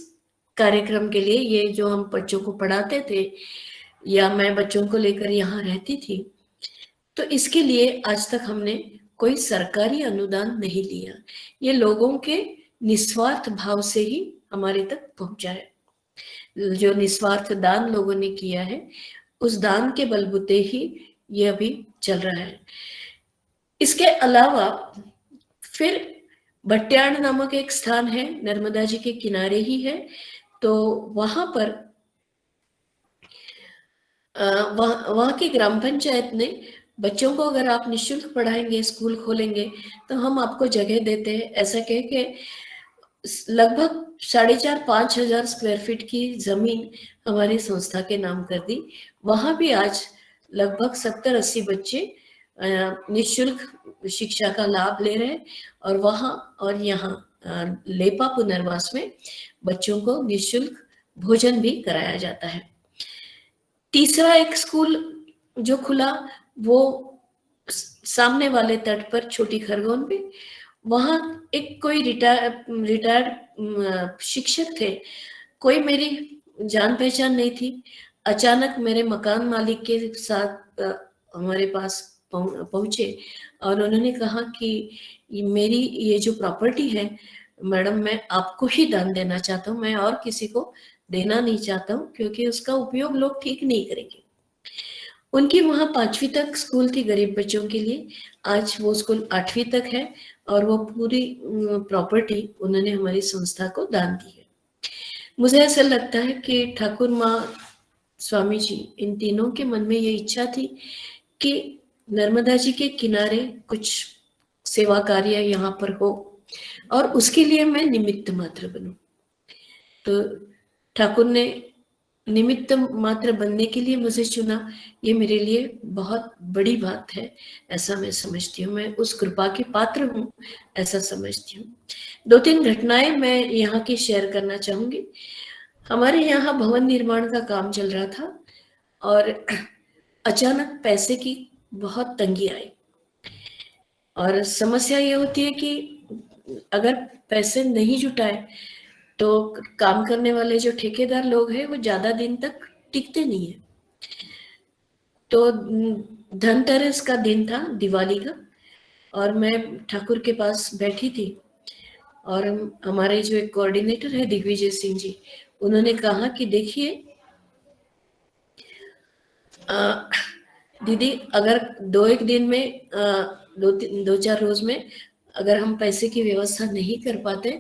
S1: कार्यक्रम के लिए, ये जो हम बच्चों को पढ़ाते थे या मैं बच्चों को लेकर यहाँ रहती थी, तो इसके लिए आज तक हमने कोई सरकारी अनुदान नहीं लिया। ये लोगों के निस्वार्थ भाव से ही हमारे तक पहुंचा है। जो निस्वार्थ दान लोगों ने किया है, उस दान के बलबूते ही ये अभी चल रहा है। इसके अलावा फिर भट्याण नामक एक स्थान है, नर्मदा जी के किनारे ही है, तो वहां पर वहाँ की ग्राम पंचायत ने बच्चों को अगर आप निःशुल्क पढ़ाएंगे, स्कूल खोलेंगे, तो हम आपको जगह देते हैं, ऐसा कह के लगभग 4,500-5,000 स्क्वायर फीट की जमीन हमारी संस्था के नाम कर दी। वहां भी आज लगभग 70-80 बच्चे निःशुल्क शिक्षा का लाभ ले रहे हैं और वहां और यहाँ लेपा पुनर्वास में बच्चों को निःशुल्क भोजन भी कराया जाता है। तीसरा एक स्कूल जो खुला, वो सामने वाले तट पर छोटी खरगोन पे, वहां एक कोई रिटायर्ड शिक्षक थे। कोई मेरी जान पहचान नहीं थी। अचानक मेरे मकान मालिक के साथ हमारे पास पहुंचे और उन्होंने कहा कि मेरी ये जो प्रॉपर्टी है मैडम, मैं आपको ही दान देना चाहता हूँ, मैं और किसी को देना नहीं चाहता हूँ, क्योंकि उसका उपयोग लोग ठीक नहीं करेंगे। उनकी वहाँ 5वीं तक स्कूल थी गरीब बच्चों के लिए, आज वो स्कूल 8वीं तक है और वो पूरी प्रॉपर्टी उन्होंने हमारी संस्था को दान दी है। मुझे ऐसा लगता है कि ठाकुर माँ, स्वामी जी, इन तीनों के मन में ये इच्छा थी कि नर्मदा जी के किनारे कुछ सेवा कार्य यहाँ पर हो और उसके लिए मैं निमित्त मात्र बनूं। तो ठाकुर ने निमित्त मात्र बनने के लिए मुझे चुना, ये मेरे लिए बहुत बड़ी बात है, ऐसा मैं समझती हूँ। मैं उस कृपा के पात्र हूँ, ऐसा समझती हूँ। 2-3 घटनाएं मैं यहाँ की शेयर करना चाहूंगी। हमारे यहाँ भवन निर्माण का काम चल रहा था और अचानक पैसे की बहुत तंगी आई और समस्या ये होती है कि अगर पैसे नहीं जुटाए तो काम करने वाले जो ठेकेदार लोग हैं वो ज़्यादा दिन तक टिकते नहीं है। तो धनतेरस का दिन था, दिवाली का, और मैं ठाकुर के पास बैठी थी और हमारे जो एक कोऑर्डिनेटर है दिग्विजय सिंह जी, उन्होंने कहा कि देखिए दीदी, अगर दो एक दिन में दो चार रोज में अगर हम पैसे की व्यवस्था नहीं कर पाते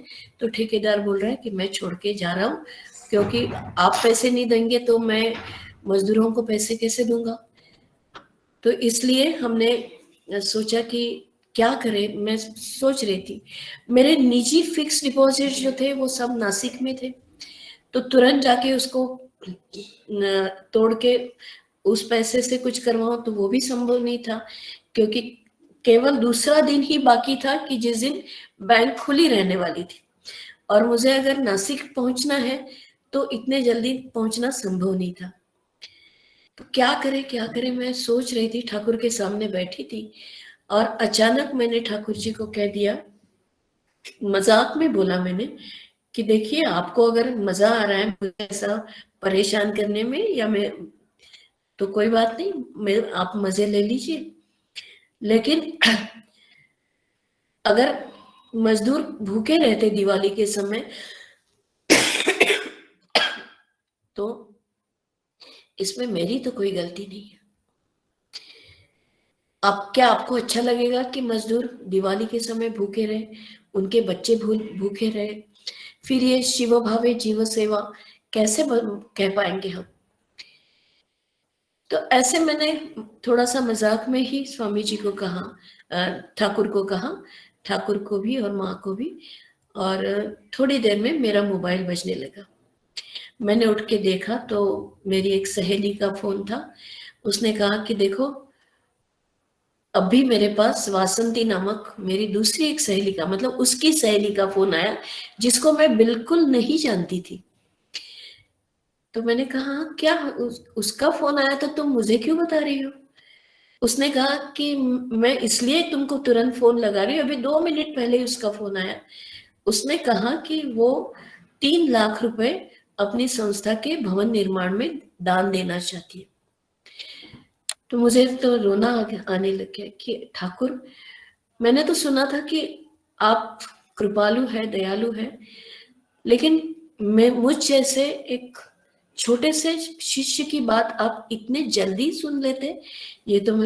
S1: तो ठेकेदार बोल रहा है कि मैं छोड़ के जा रहा हूँ, क्योंकि आप पैसे नहीं देंगे तो मैं मजदूरों को पैसे कैसे दूंगा। तो इसलिए हमने सोचा कि क्या करें। मैं सोच रही थी, मेरे निजी फिक्स डिपॉजिट जो थे वो सब नासिक में थे, तो तुरंत जाके उसको तोड़ के उस पैसे से कुछ करवाऊं तो वो भी संभव नहीं था, क्योंकि केवल दूसरा दिन ही बाकी था कि जिस दिन बैंक खुली रहने वाली थी, और मुझे अगर नासिक पहुंचना है तो इतने जल्दी पहुंचना संभव नहीं था। तो क्या करें मैं सोच रही थी, ठाकुर के सामने बैठी थी और अचानक मैंने ठाकुर जी को कह दिया, मजाक में बोला मैंने कि देखिए, आपको अगर मजा आ रहा है मुझे ऐसा परेशान करने में, या मैं तो कोई बात नहीं, मैं आप मजे ले लीजिए, लेकिन अगर मजदूर भूखे रहते दिवाली के समय तो इसमें मेरी तो कोई गलती नहीं है। अब क्या आपको अच्छा लगेगा कि मजदूर दिवाली के समय भूखे रहे, उनके बच्चे भूखे रहे? फिर ये शिव भावे जीव सेवा कैसे कह पाएंगे हम? तो ऐसे मैंने थोड़ा सा मजाक में ही स्वामी जी को कहा, ठाकुर को कहा, ठाकुर को भी और माँ को भी। और थोड़ी देर में मेरा मोबाइल बजने लगा। मैंने उठ के देखा तो मेरी एक सहेली का फोन था। उसने कहा कि देखो, अभी मेरे पास वासंती नामक मेरी दूसरी एक सहेली का, मतलब उसकी सहेली का फोन आया, जिसको मैं बिल्कुल नहीं जानती थी। तो मैंने कहा क्या उसका फोन आया तो तुम मुझे क्यों बता रही हो? उसने कहा कि मैं इसलिए तुमको तुरंत फोन लगा रही हूँ, अभी 2 मिनट पहले ही उसका फोन आया। उसने कहा कि वो 3 लाख रुपए अपनी संस्था के भवन निर्माण में दान देना चाहती है। तो मुझे तो रोना आने लग गया कि ठाकुर, मैंने तो सुना था कि आप कृपालु है, दयालु है, लेकिन मैं मुझ जैसे एक छोटे से शिष्य की बात आप इतने जल्दी सुन लेते, ये तो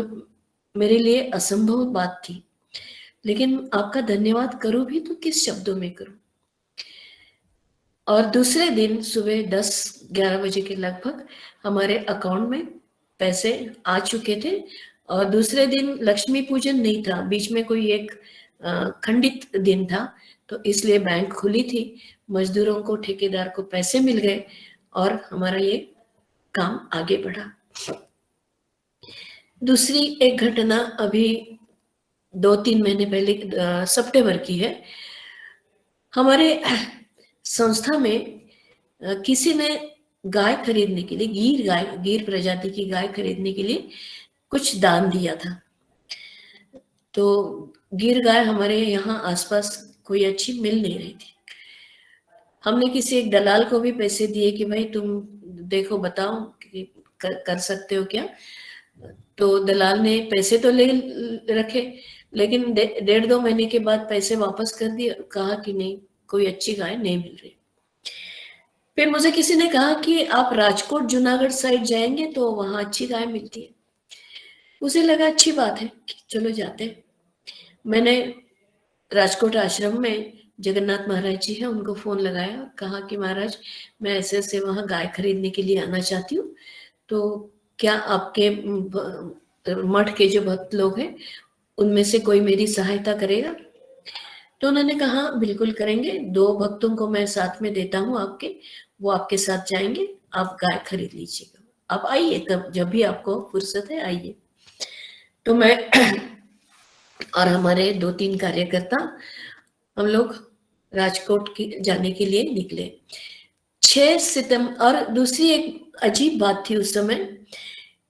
S1: मेरे लिए असंभव बात थी। लेकिन आपका धन्यवाद करूं भी तो किस शब्दों में करूं? और दूसरे दिन सुबह 10-11 बजे के लगभग हमारे अकाउंट में पैसे आ चुके थे। और दूसरे दिन लक्ष्मी पूजन नहीं था, बीच में कोई एक खंडित दिन था, तो इसलिए बैंक खुली थी, मजदूरों को, ठेकेदार को पैसे मिल गए और हमारा ये काम आगे बढ़ा। दूसरी एक घटना अभी 2-3 महीने पहले सितंबर की है। हमारे संस्था में किसी ने गाय खरीदने के लिए, गिर प्रजाति की गाय खरीदने के लिए कुछ दान दिया था। तो गिर गाय हमारे यहाँ आसपास कोई अच्छी मिल नहीं रही थी। हमने किसी एक दलाल को भी पैसे दिए कि भाई तुम देखो, बताओ कि कर सकते हो क्या। तो दलाल ने पैसे तो ले रखे, लेकिन 1.5-2 महीने के बाद पैसे वापस कर दिए, कहा कि नहीं, कोई अच्छी गाय नहीं मिल रही। फिर मुझे किसी ने कहा कि आप राजकोट जूनागढ़ साइड जाएंगे तो वहां अच्छी गाय मिलती है। मुझे लगा अच्छी बात है कि चलो जाते हैं। मैंने राजकोट आश्रम में जगन्नाथ महाराज जी हैं, उनको फोन लगाया और कहा कि महाराज, मैं ऐसे ऐसे वहां गाय खरीदने के लिए आना चाहती हूँ, तो क्या आपके मठ के जो भक्त लोग हैं उनमें से कोई मेरी सहायता करेगा? तो उन्होंने कहा बिल्कुल करेंगे, 2 भक्तों को मैं साथ में देता हूँ आपके, वो आपके साथ जाएंगे, आप गाय खरीद लीजिएगा, आप आइए, तब जब भी आपको फुर्सत है आइए। तो मैं और हमारे 2-3 कार्यकर्ता, हम लोग राजकोट की जाने के लिए निकले 6 सितंबर। और दूसरी एक अजीब बात थी उस समय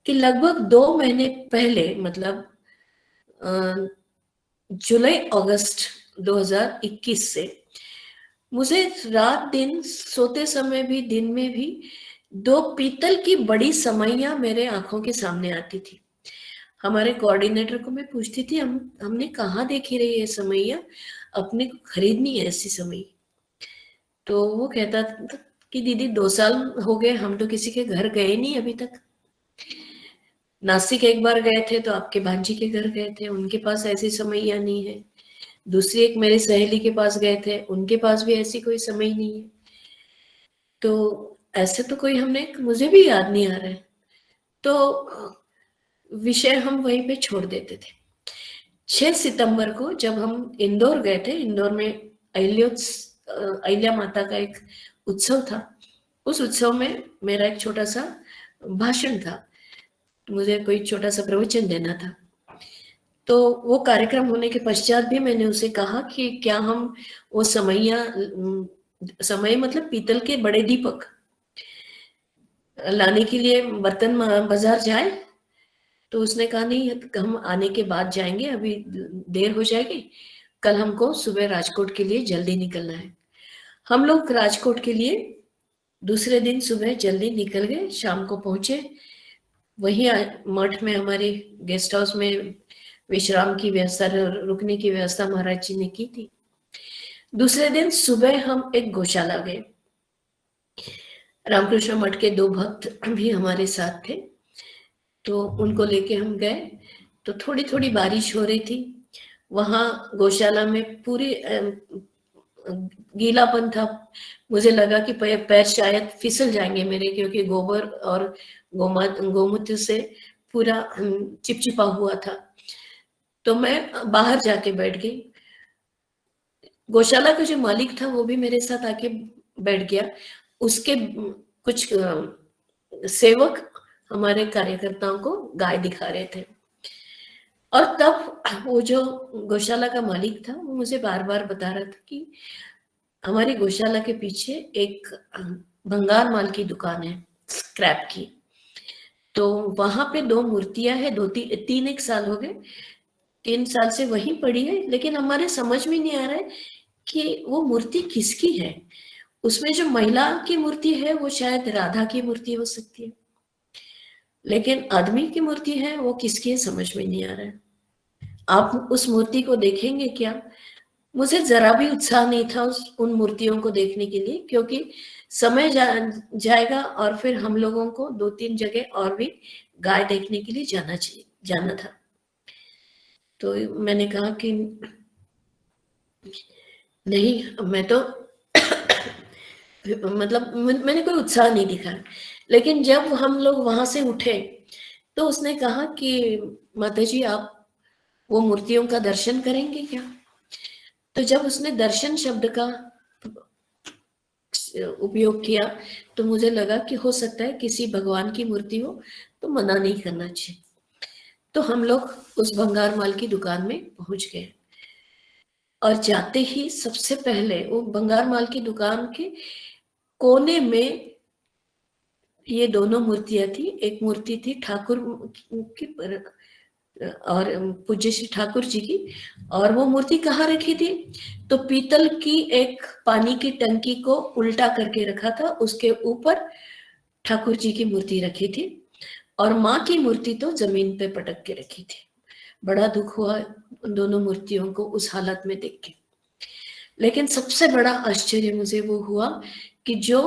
S1: कि लगभग 2 महीने पहले, मतलब जुलाई अगस्त 2021 से मुझे रात दिन सोते समय भी दिन में भी 2 पीतल की बड़ी समैया मेरे आंखों के सामने आती थी। हमारे कोऑर्डिनेटर को मैं पूछती थी, हमने कहाँ देखी रही है समैया, अपने को खरीदनी है ऐसी समई। तो वो कहता था कि दीदी 2 साल हो गए, हम तो किसी के घर गए नहीं अभी तक। नासिक एक बार गए थे तो आपके भांजी के घर गए थे, उनके पास ऐसी समैया नहीं है। दूसरी एक मेरी सहेली के पास गए थे, उनके पास भी ऐसी कोई समई नहीं है। तो ऐसे तो कोई हमने, मुझे भी याद नहीं आ रहा है। तो विषय हम वहीं पे छोड़ देते थे। 6 सितंबर को जब हम इंदौर गए थे, इंदौर में अहिल्या माता का एक उत्सव था। उस उत्सव में मेरा एक छोटा सा भाषण था, मुझे कोई छोटा सा प्रवचन देना था। तो वो कार्यक्रम होने के पश्चात भी मैंने उसे कहा कि क्या हम वो समैया, समय मतलब पीतल के बड़े दीपक लाने के लिए बर्तन बाजार जाए। तो उसने कहा नहीं, हम आने के बाद जाएंगे, अभी देर हो जाएगी, कल हमको सुबह राजकोट के लिए जल्दी निकलना है। हम लोग राजकोट के लिए दूसरे दिन सुबह जल्दी निकल गए, शाम को पहुंचे। वहीं मठ में, हमारे गेस्ट हाउस में विश्राम की व्यवस्था, रुकने की व्यवस्था महाराज जी ने की थी। दूसरे दिन सुबह हम एक गौशाला गए। रामकृष्ण मठ के 2 भक्त भी हमारे साथ थे, तो उनको लेके हम गए। तो थोड़ी थोड़ी बारिश हो रही थी। वहां गौशाला में पूरी गीलापन था। मुझे लगा कि पैर शायद फिसल जाएंगे मेरे, क्योंकि गोबर और गोमूत्र से पूरा चिपचिपा हुआ था। तो मैं बाहर जाके बैठ गई। गौशाला का जो मालिक था वो भी मेरे साथ आके बैठ गया। उसके कुछ सेवक हमारे कार्यकर्ताओं को गाय दिखा रहे थे। और तब वो जो गौशाला का मालिक था वो मुझे बार बार बता रहा था कि हमारी गौशाला के पीछे एक भंगार माल की दुकान है, स्क्रैप की। तो वहां पे 2 मूर्तियां हैं, 3 साल हो गए, 3 साल से वहीं पड़ी है, लेकिन हमारे समझ में नहीं आ रहा है कि वो मूर्ति किसकी है। उसमें जो महिला की मूर्ति है वो शायद राधा की मूर्ति हो सकती है, लेकिन आदमी की मूर्ति है वो किसकी है समझ में नहीं आ रहा है। आप उस मूर्ति को देखेंगे क्या? मुझे जरा भी उत्साह नहीं था उन मूर्तियों को देखने के लिए, क्योंकि समय जाएगा और फिर हम लोगों को 2-3 जगह और भी गाय देखने के लिए जाना था। तो मैंने कहा कि नहीं, मैं तो मतलब मैंने कोई उत्साह नहीं दिखा। लेकिन जब हम लोग वहां से उठे तो उसने कहा कि माता जी, आप वो मूर्तियों का दर्शन करेंगे क्या? तो जब उसने दर्शन शब्द का उपयोग किया तो मुझे लगा कि हो सकता है किसी भगवान की मूर्ति हो, तो मना नहीं करना चाहिए। तो हम लोग उस भंगार माल की दुकान में पहुंच गए और जाते ही सबसे पहले वो भंगार माल की दुकान के कोने में ये दोनों मूर्तियां थी। एक मूर्ति थी ठाकुर की और पूज्य श्री ठाकुर जी की। और वो मूर्ति कहाँ रखी थी? तो पीतल की एक पानी की टंकी को उल्टा करके रखा था, उसके ऊपर ठाकुर जी की मूर्ति रखी थी और माँ की मूर्ति तो जमीन पे पटक के रखी थी। बड़ा दुख हुआ उन दोनों मूर्तियों को उस हालत में देख के। लेकिन सबसे बड़ा आश्चर्य मुझे वो हुआ कि जो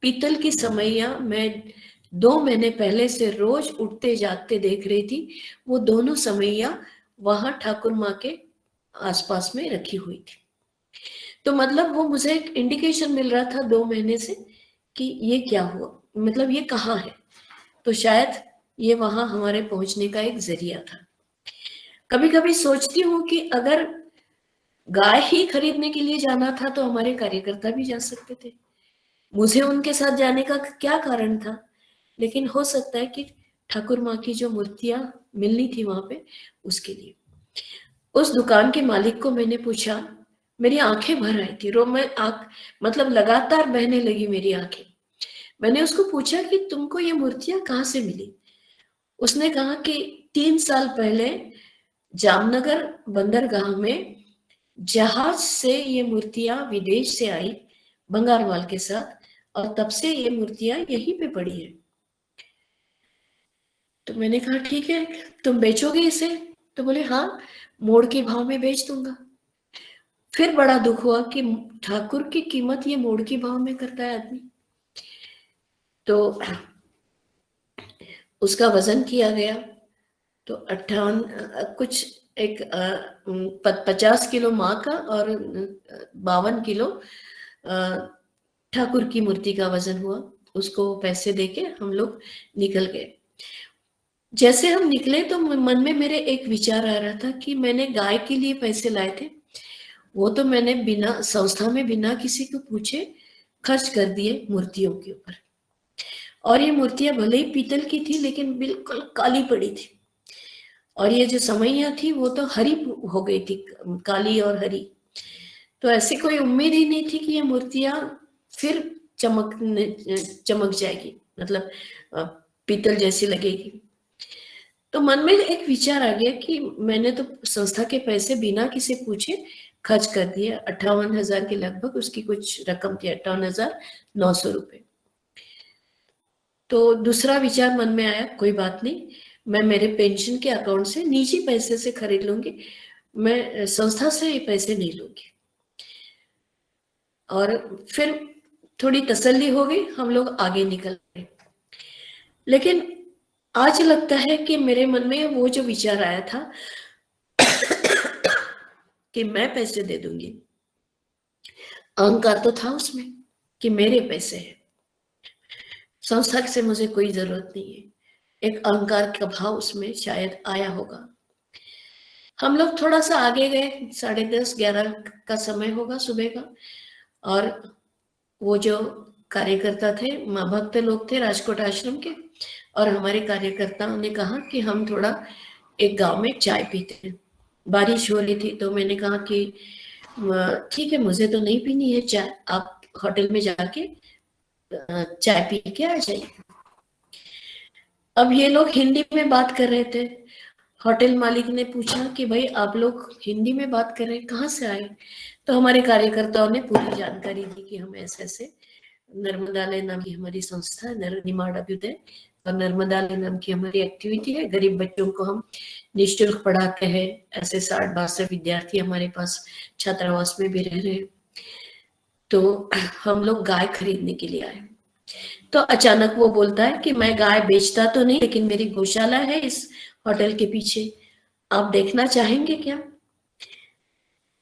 S1: पीतल की समैया मैं 2 महीने पहले से रोज उठते जागते देख रही थी, वो दोनों समैया वहां ठाकुर माँ के आसपास में रखी हुई थी। तो मतलब वो मुझे एक इंडिकेशन मिल रहा था 2 महीने से कि ये क्या हुआ, मतलब ये कहाँ है। तो शायद ये वहां हमारे पहुंचने का एक जरिया था। कभी कभी सोचती हूँ कि अगर गाय ही खरीदने के लिए जाना था तो हमारे कार्यकर्ता भी जा सकते थे, मुझे उनके साथ जाने का क्या कारण था? लेकिन हो सकता है कि ठाकुर माँ की जो मूर्तियां मिलनी थी वहां पे, उसके लिए। उस दुकान के मालिक को मैंने पूछा, मेरी आंखें भर आई थी, रो मैं आंख मतलब लगातार बहने लगी मेरी आंखें। मैंने उसको पूछा कि तुमको ये मूर्तियां कहाँ से मिली? उसने कहा कि 3 साल पहले जामनगर बंदरगाह में जहाज से ये मूर्तियां विदेश से आई बंगारवाल के साथ, और तब से ये मूर्तियां यहीं पे पड़ी है। तो मैंने कहा ठीक है, तुम बेचोगे इसे? तो बोले हाँ, मोड़ के भाव में बेच दूंगा। फिर बड़ा दुख हुआ कि ठाकुर की कीमत ये मोड़ के भाव में करता है आदमी। तो उसका वजन किया गया, तो 58 कुछ एक 50 किलो माँ का और 52 किलो ठाकुर की मूर्ति का वजन हुआ। उसको पैसे देके हम लोग निकल गए। जैसे हम निकले तो मन में मेरे एक विचार आ रहा था कि मैंने गाय के लिए पैसे लाए थे, वो तो मैंने बिना संस्था में बिना किसी को पूछे खर्च कर दिए मूर्तियों के ऊपर। और ये मूर्तियां भले ही पीतल की थी लेकिन बिल्कुल काली पड़ी थी, और ये जो समैया थी वो तो हरी हो गई थी, काली और हरी। तो ऐसी कोई उम्मीद ही नहीं थी कि ये मूर्तियां फिर चमक चमक जाएगी, मतलब पीतल जैसी लगेगी। तो मन में एक विचार आ गया कि मैंने तो संस्था के पैसे बिना किसी पूछे खर्च कर दिए, 58,000 के लगभग उसकी कुछ रकम थी, 58,900 रुपए। तो दूसरा विचार मन में आया, कोई बात नहीं, मैं मेरे पेंशन के अकाउंट से निजी पैसे से खरीद लूंगी, मैं संस्था से ये पैसे नहीं लूंगी। और फिर थोड़ी तसल्ली हो गई, हम लोग आगे निकल गए। लेकिन आज लगता है कि मेरे मन में वो जो विचार आया था कि मैं पैसे दे दूंगी, अहंकार तो था उसमें कि मेरे पैसे हैं, संस्था से मुझे कोई जरूरत नहीं है। एक अहंकार का भाव उसमें शायद आया होगा। हम लोग थोड़ा सा आगे गए, 10:30-11 का समय होगा सुबह का, और वो जो कार्यकर्ता थे, माँ भक्त लोग थे राजकोट आश्रम के, और हमारे कार्यकर्ताओं ने कहा कि हम थोड़ा एक गांव में चाय पीते हैं। बारिश हो रही थी तो मैंने कहा कि ठीक है, मुझे तो नहीं पीनी है चाय, आप होटल में जाके चाय पी के आ जाइए। अब ये लोग हिंदी में बात कर रहे थे। होटल मालिक ने पूछा कि भाई आप लोग हिंदी में बात कर रहे हैं, कहाँ से आए? तो हमारे कार्यकर्ताओं ने पूरी जानकारी दी कि हम ऐसे ऐसे नर्मदालय नाम की हमारी संस्था है, निमाड़ अभ्युदय, और नर्मदालय नाम की हमारी एक्टिविटी है, गरीब बच्चों को हम निःशुल्क पढ़ाते हैं। ऐसे 60-62 विद्यार्थी हमारे पास छात्रावास में भी रह रहे हैं। तो हम लोग गाय खरीदने के लिए आए। तो अचानक वो बोलता है कि मैं गाय बेचता तो नहीं, लेकिन मेरी गौशाला है इस होटल के पीछे, आप देखना चाहेंगे क्या?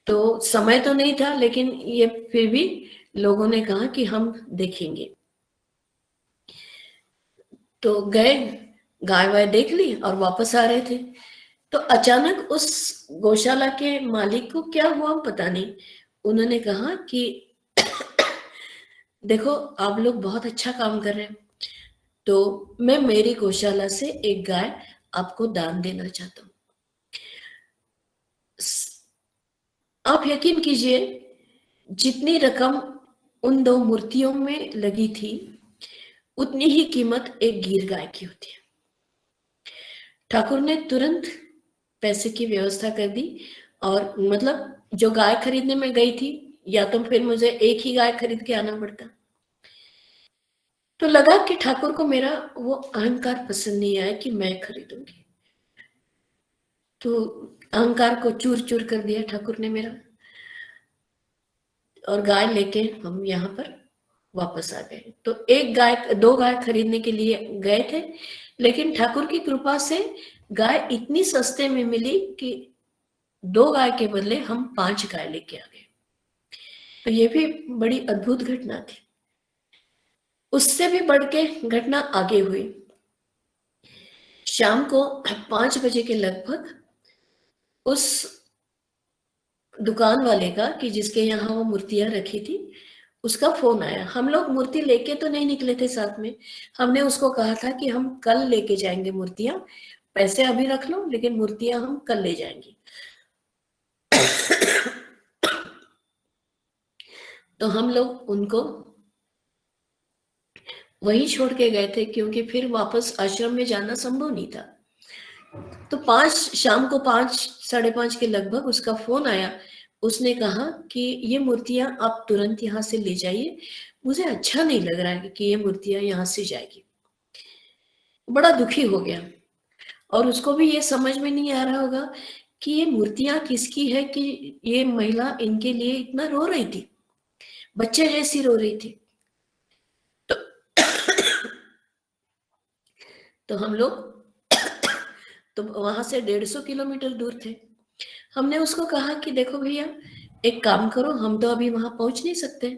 S1: तो समय तो नहीं था, लेकिन ये फिर भी लोगों ने कहा कि हम देखेंगे। तो गए, गाय वाय देख ली और वापस आ रहे थे। तो अचानक उस गौशाला के मालिक को क्या हुआ पता नहीं, उन्होंने कहा कि देखो आप लोग बहुत अच्छा काम कर रहे हैं, तो मैं मेरी गौशाला से एक गाय आपको दान देना चाहता हूँ। आप यकीन कीजिए, जितनी रकम उन 2 मूर्तियों में लगी थी उतनी ही कीमत एक गिर गाय की होती है। ठाकुर ने तुरंत पैसे की व्यवस्था कर दी, और मतलब जो गाय खरीदने में गई थी, या तो फिर मुझे एक ही गाय खरीद के आना पड़ता। तो लगा कि ठाकुर को मेरा वो अहंकार पसंद नहीं आया कि मैं खरीदूंगी। तो अहंकार को चूर चूर कर दिया ठाकुर ने मेरा, और गाय लेके हम यहाँ पर वापस आ गए। तो एक गाय 2 गाय खरीदने के लिए गए थे, लेकिन ठाकुर की कृपा से गाय इतनी सस्ते में मिली कि 2 गाय के बदले हम 5 गाय लेके आ गए। तो ये भी बड़ी अद्भुत घटना थी। उससे भी बढ़ के घटना आगे हुई। शाम को 5 बजे के लगभग उस दुकान वाले का, कि जिसके यहाँ वो मूर्तियां रखी थी, उसका फोन आया। हम लोग मूर्ति लेके तो नहीं निकले थे साथ में, हमने उसको कहा था कि हम कल लेके जाएंगे मूर्तियां, पैसे अभी रख लो लेकिन मूर्तियां हम कल ले जाएंगे। तो हम लोग उनको वहीं छोड़ के गए थे, क्योंकि फिर वापस आश्रम में जाना संभव नहीं था। तो 5 शाम को 5 साढ़े 5 के लगभग उसका फोन आया। उसने कहा कि ये मूर्तियां आप तुरंत यहाँ से ले जाइए, मुझे अच्छा नहीं लग रहा है कि ये मूर्तियां यहाँ से जाएगी। बड़ा दुखी हो गया, और उसको भी ये समझ में नहीं आ रहा होगा कि ये मूर्तियां किसकी है कि ये महिला इनके लिए इतना रो रही थी, बच्चे जैसी रो रही थी। तो तो हम लोग तो वहां से 150 किलोमीटर दूर थे। हमने उसको कहा कि देखो भैया, एक काम करो, हम तो अभी वहां पहुंच नहीं सकते,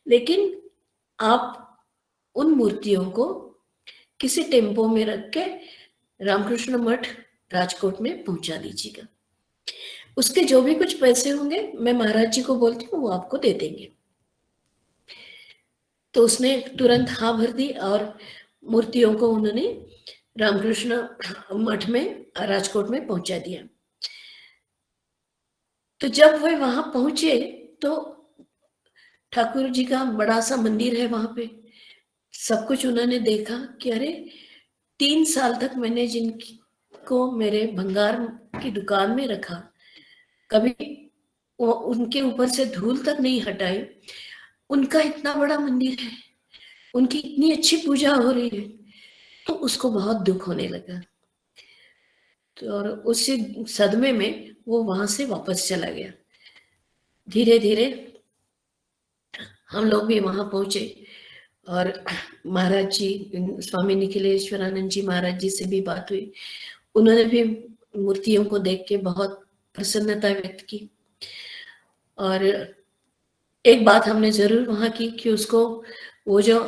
S1: लेकिन आप उन मूर्तियों को किसी टेम्पो में रख के रामकृष्ण मठ राजकोट में पहुंचा दीजिएगा। उसके जो भी कुछ पैसे होंगे मैं महाराज जी को बोलती हूँ, वो आपको दे देंगे। तो उसने तुरंत हाँ भर दी, और मूर्तियों को उन्होंने रामकृष्ण मठ में राजकोट में पहुंचा दिया। तो जब वे वहां पहुंचे तो ठाकुर जी का बड़ा सा मंदिर है वहां पे। सब कुछ उन्होंने देखा कि अरे 3 साल तक मैंने जिनको मेरे भंगार की दुकान में रखा, कभी वो उनके ऊपर से धूल तक नहीं हटाई, उनका इतना बड़ा मंदिर है, उनकी इतनी अच्छी पूजा हो रही है। तो उसको बहुत दुख होने लगा, तो और उसी सदमे में वो वहां से वापस चला गया। धीरे धीरे हम लोग भी वहां पहुंचे, और महाराज जी, स्वामी निखिलेश्वरानंद जी महाराज जी से भी बात हुई। उन्होंने भी मूर्तियों को देख के बहुत प्रसन्नता व्यक्त की। और एक बात हमने जरूर वहां की कि उसको वो जो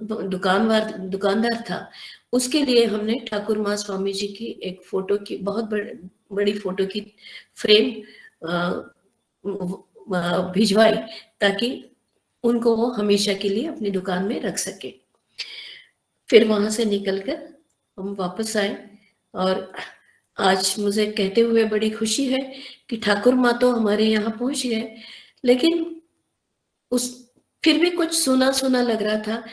S1: दुकानदार था, उसके लिए हमने ठाकुर माँ स्वामी जी की एक फोटो की, बहुत बड़ी फोटो की फ्रेम भिजवाई, ताकि उनको वो हमेशा के लिए अपनी दुकान में रख सके। फिर वहां से निकलकर हम वापस आए, और आज मुझे कहते हुए बड़ी खुशी है कि ठाकुर माँ तो हमारे यहाँ पहुंच गए, लेकिन उस फिर भी कुछ सुना सुना लग रहा था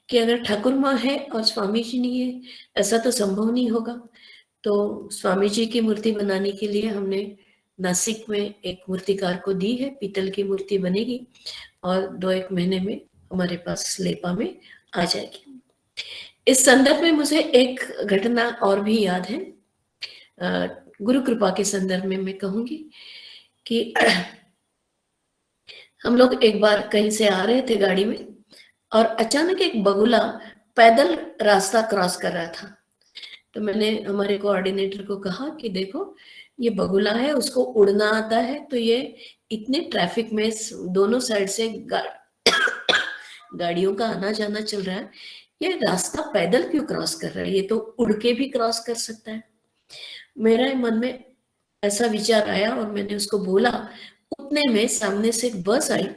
S1: कि अगर ठाकुर माँ है और स्वामी जी नहीं है, ऐसा तो संभव नहीं होगा। तो स्वामी जी की मूर्ति बनाने के लिए हमने नासिक में एक मूर्तिकार को दी है, पीतल की मूर्ति बनेगी, और 2-1 महीने में हमारे पास लेपा में आ जाएगी। इस संदर्भ में मुझे एक घटना और भी याद है। गुरु कृपा के संदर्भ में मैं कहूंगी कि हम लोग एक बार कहीं से आ रहे थे गाड़ी में, और अचानक एक बगुला पैदल रास्ता क्रॉस कर रहा था। तो मैंने हमारे कोऑर्डिनेटर को कहा कि देखो, ये बगुला है, उसको उड़ना आता है, तो ये इतने ट्रैफिक में दोनों साइड से गाड़ियों का आना जाना चल रहा है, ये रास्ता पैदल क्यों क्रॉस कर रहा है, ये तो उड़ के भी क्रॉस कर सकता है। मेरे मन में ऐसा विचार आया, और मैंने उसको बोला। उतने में सामने से एक बस आई,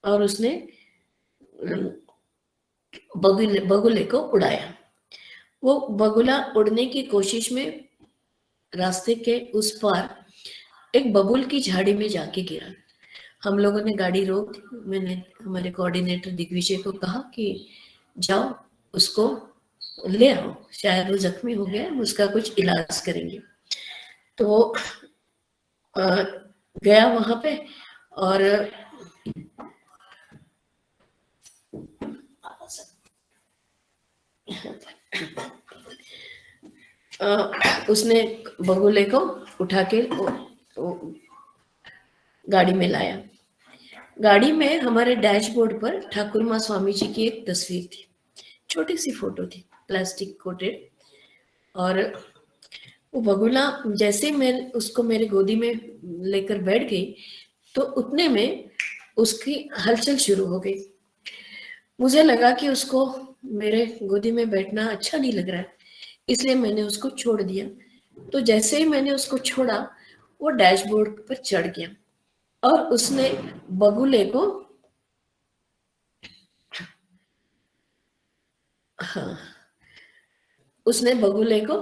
S1: और उसने बगुले को उड़ाया। वो बगुला उड़ने की कोशिश में रास्ते के उस पार एक बबूल की झाड़ी में जाके गिरा। हम लोगों ने गाड़ी रोक दी। मैंने हमारे कोऑर्डिनेटर दिग्विजय को कहा कि जाओ, उसको ले आओ, शायद वो जख्मी हो गया, उसका कुछ इलाज करेंगे। तो वो गया वहां पे, और उसने बगुले को उठा के गाड़ी में लाया। गाड़ी में हमारे डैशबोर्ड पर ठाकुर माँ स्वामी जी की एक तस्वीर थी, छोटी सी फोटो थी, प्लास्टिक कोटेड। और वो बगुला जैसे मैं उसको मेरे गोदी में लेकर बैठ गई, तो उतने में उसकी हलचल शुरू हो गई। मुझे लगा कि उसको मेरे गोदी में बैठना अच्छा नहीं लग रहा है, इसलिए मैंने उसको छोड़ दिया। तो जैसे ही मैंने उसको छोड़ा, वो डैशबोर्ड पर चढ़ गया, और उसने बगुले को हाँ, उसने बगुले को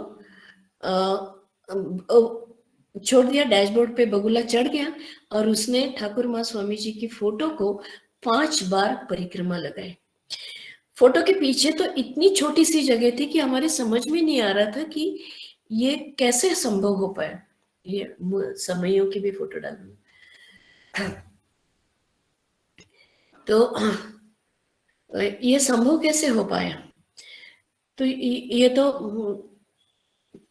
S1: छोड़ दिया। डैशबोर्ड पे बगुला चढ़ गया, और उसने ठाकुर माँ स्वामी जी की फोटो को 5 बार परिक्रमा लगाए। फोटो के पीछे तो इतनी छोटी सी जगह थी कि हमारे समझ में नहीं आ रहा था कि ये कैसे संभव हो पाया। ये समयों की भी फोटो डालूंगी। तो ये संभव कैसे हो पाया? तो ये तो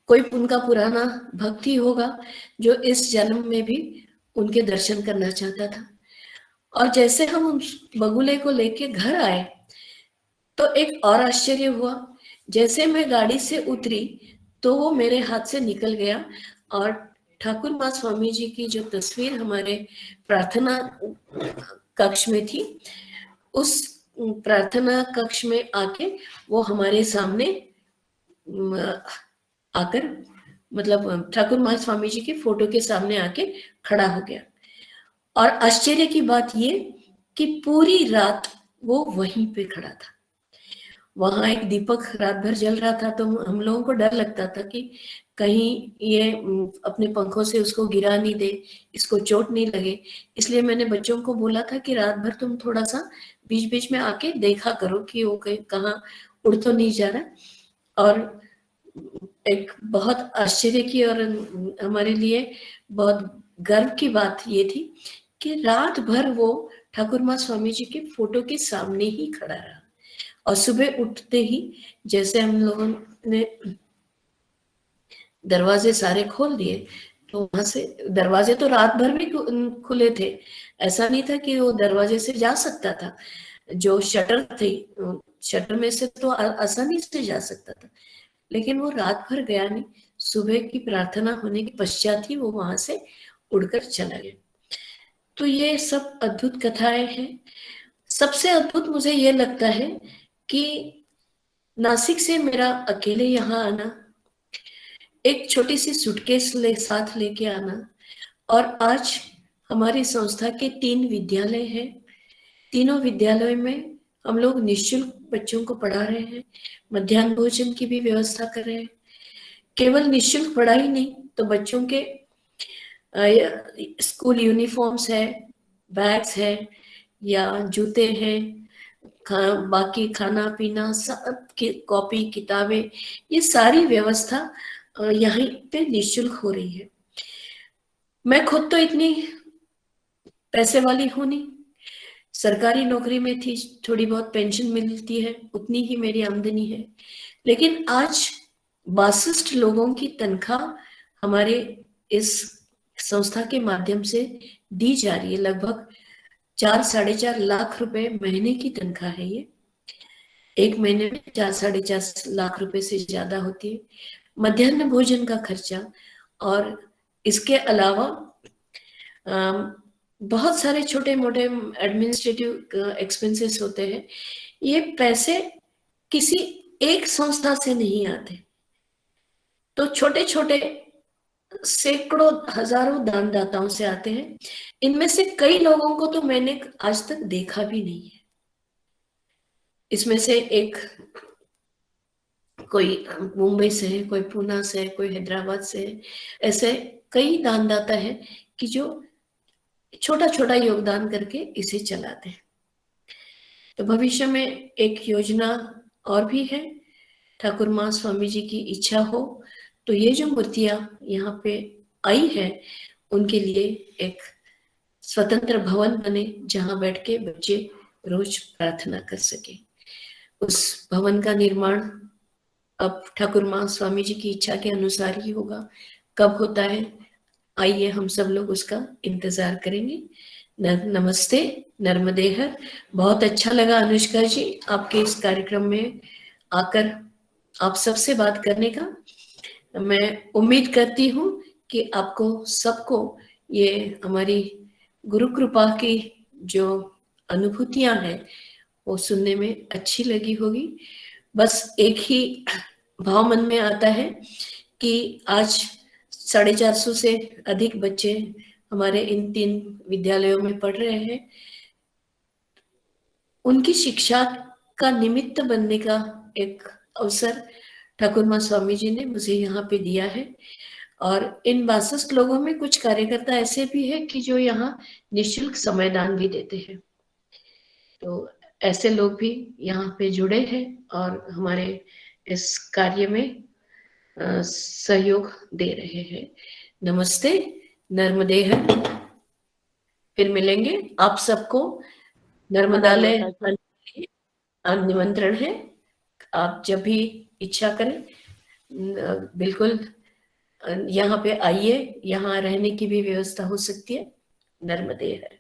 S1: कोई उनका पुराना भक्त ही होगा जो इस जन्म में भी उनके दर्शन करना चाहता था। और जैसे हम उस बगुले को लेके घर आए तो एक और आश्चर्य हुआ। जैसे मैं गाड़ी से उतरी तो वो मेरे हाथ से निकल गया और ठाकुर माँ स्वामी जी की जो तस्वीर हमारे प्रार्थना कक्ष में थी, उस प्रार्थना कक्ष में आके वो हमारे सामने आकर, मतलब ठाकुर माँ स्वामी जी के फोटो के सामने आके खड़ा हो गया। और आश्चर्य की बात ये कि पूरी रात वो वहीं पे खड़ा था। वहां एक दीपक रात भर जल रहा था, तो हम लोगों को डर लगता था कि कहीं ये अपने पंखों से उसको गिरा नहीं दे, इसको चोट नहीं लगे। इसलिए मैंने बच्चों को बोला था कि रात भर तुम थोड़ा सा बीच बीच में आके देखा करो कि वो कहाँ उड़ तो नहीं जा रहा। और एक बहुत आश्चर्य की और हमारे लिए बहुत गर्व की बात ये थी कि रात भर वो ठाकुर माँ स्वामी जी के फोटो के सामने ही खड़ा रहा। और सुबह उठते ही जैसे हम लोगों ने दरवाजे सारे खोल दिए, तो वहां से दरवाजे तो रात भर भी खुले थे। ऐसा नहीं था कि वो दरवाजे से जा सकता था। जो शटर थी, शटर में से तो आसानी से जा सकता था, लेकिन वो रात भर गया नहीं। सुबह की प्रार्थना होने के पश्चात ही वो वहां से उड़कर चला गया। तो ये सब अद्भुत कथाएं हैं। सबसे अद्भुत मुझे ये लगता है कि नासिक से मेरा अकेले यहाँ आना, एक छोटी सी सूटकेस साथ लेके आना, और आज हमारी संस्था के 3 विद्यालय हैं। तीनों विद्यालयों में हम लोग निःशुल्क बच्चों को पढ़ा रहे हैं, मध्याह्न भोजन की भी व्यवस्था कर रहे हैं। केवल निःशुल्क पढ़ाई नहीं, तो बच्चों के स्कूल यूनिफॉर्म्स है, बैग्स है, या जूते हैं, बाकी खाना पीना सब की कॉपी किताबें, ये सारी व्यवस्था यहाँ पे निःशुल्क हो रही है। मैं खुद तो इतनी पैसे वाली हूं नहीं, सरकारी नौकरी में थी, थोड़ी बहुत पेंशन मिलती है, उतनी ही मेरी आमदनी है। लेकिन आज 62 लोगों की तनख्वाह हमारे इस संस्था के माध्यम से दी जा रही है। लगभग 4-4.5 लाख रुपए महीने की तनख्वाह है ये। एक महीने में 4-4.5 लाख रुपए से ज्यादा होती है। मध्याह्न भोजन का खर्चा और इसके अलावा बहुत सारे छोटे मोटे एडमिनिस्ट्रेटिव एक्सपेंसेस होते हैं। ये पैसे किसी एक संस्था से नहीं आते, तो छोटे छोटे सैकड़ों हजारों दानदाताओं से आते हैं। इनमें से कई लोगों को तो मैंने आज तक देखा भी नहीं है। इसमें से एक कोई मुंबई से है, कोई पूना से है, कोई हैदराबाद से है। ऐसे कई दानदाता हैं कि जो छोटा छोटा योगदान करके इसे चलाते हैं। तो भविष्य में एक योजना और भी है। ठाकुर माँ स्वामी जी की इच्छा हो तो ये जो मूर्तियां यहाँ पे आई है, उनके लिए एक स्वतंत्र भवन बने जहां बैठ के बच्चे रोज प्रार्थना कर सके। उस भवन का निर्माण अब ठाकुर माँ स्वामी जी की इच्छा के अनुसार ही होगा। कब होता है, आइए हम सब लोग उसका इंतजार करेंगे। नमस्ते, नर्मदे हर। बहुत अच्छा लगा अनुष्का जी आपके इस कार्यक्रम में आकर आप सबसे बात करने का। मैं उम्मीद करती हूँ कि आपको सबको ये हमारी गुरु कृपा की जो अनुभूतियां हैं वो सुनने में अच्छी लगी होगी। बस एक ही भाव मन में आता है कि आज 450 से अधिक बच्चे हमारे इन 3 विद्यालयों में पढ़ रहे हैं। उनकी शिक्षा का निमित्त बनने का एक अवसर ठाकुर माँ स्वामी जी ने मुझे यहाँ पे दिया है। और इन 62 लोगों में कुछ कार्यकर्ता ऐसे भी हैं कि जो यहाँ निःशुल्क समयदान भी देते हैं। तो ऐसे लोग भी यहाँ पे जुड़े हैं और हमारे इस कार्य में सहयोग दे रहे हैं। नमस्ते, नर्मदे है। फिर मिलेंगे आप सबको। नर्मदालय निमंत्रण है, आप जब भी इच्छा करें बिल्कुल यहाँ पे आइए, यहाँ रहने की भी व्यवस्था हो सकती है। नर्मदे है।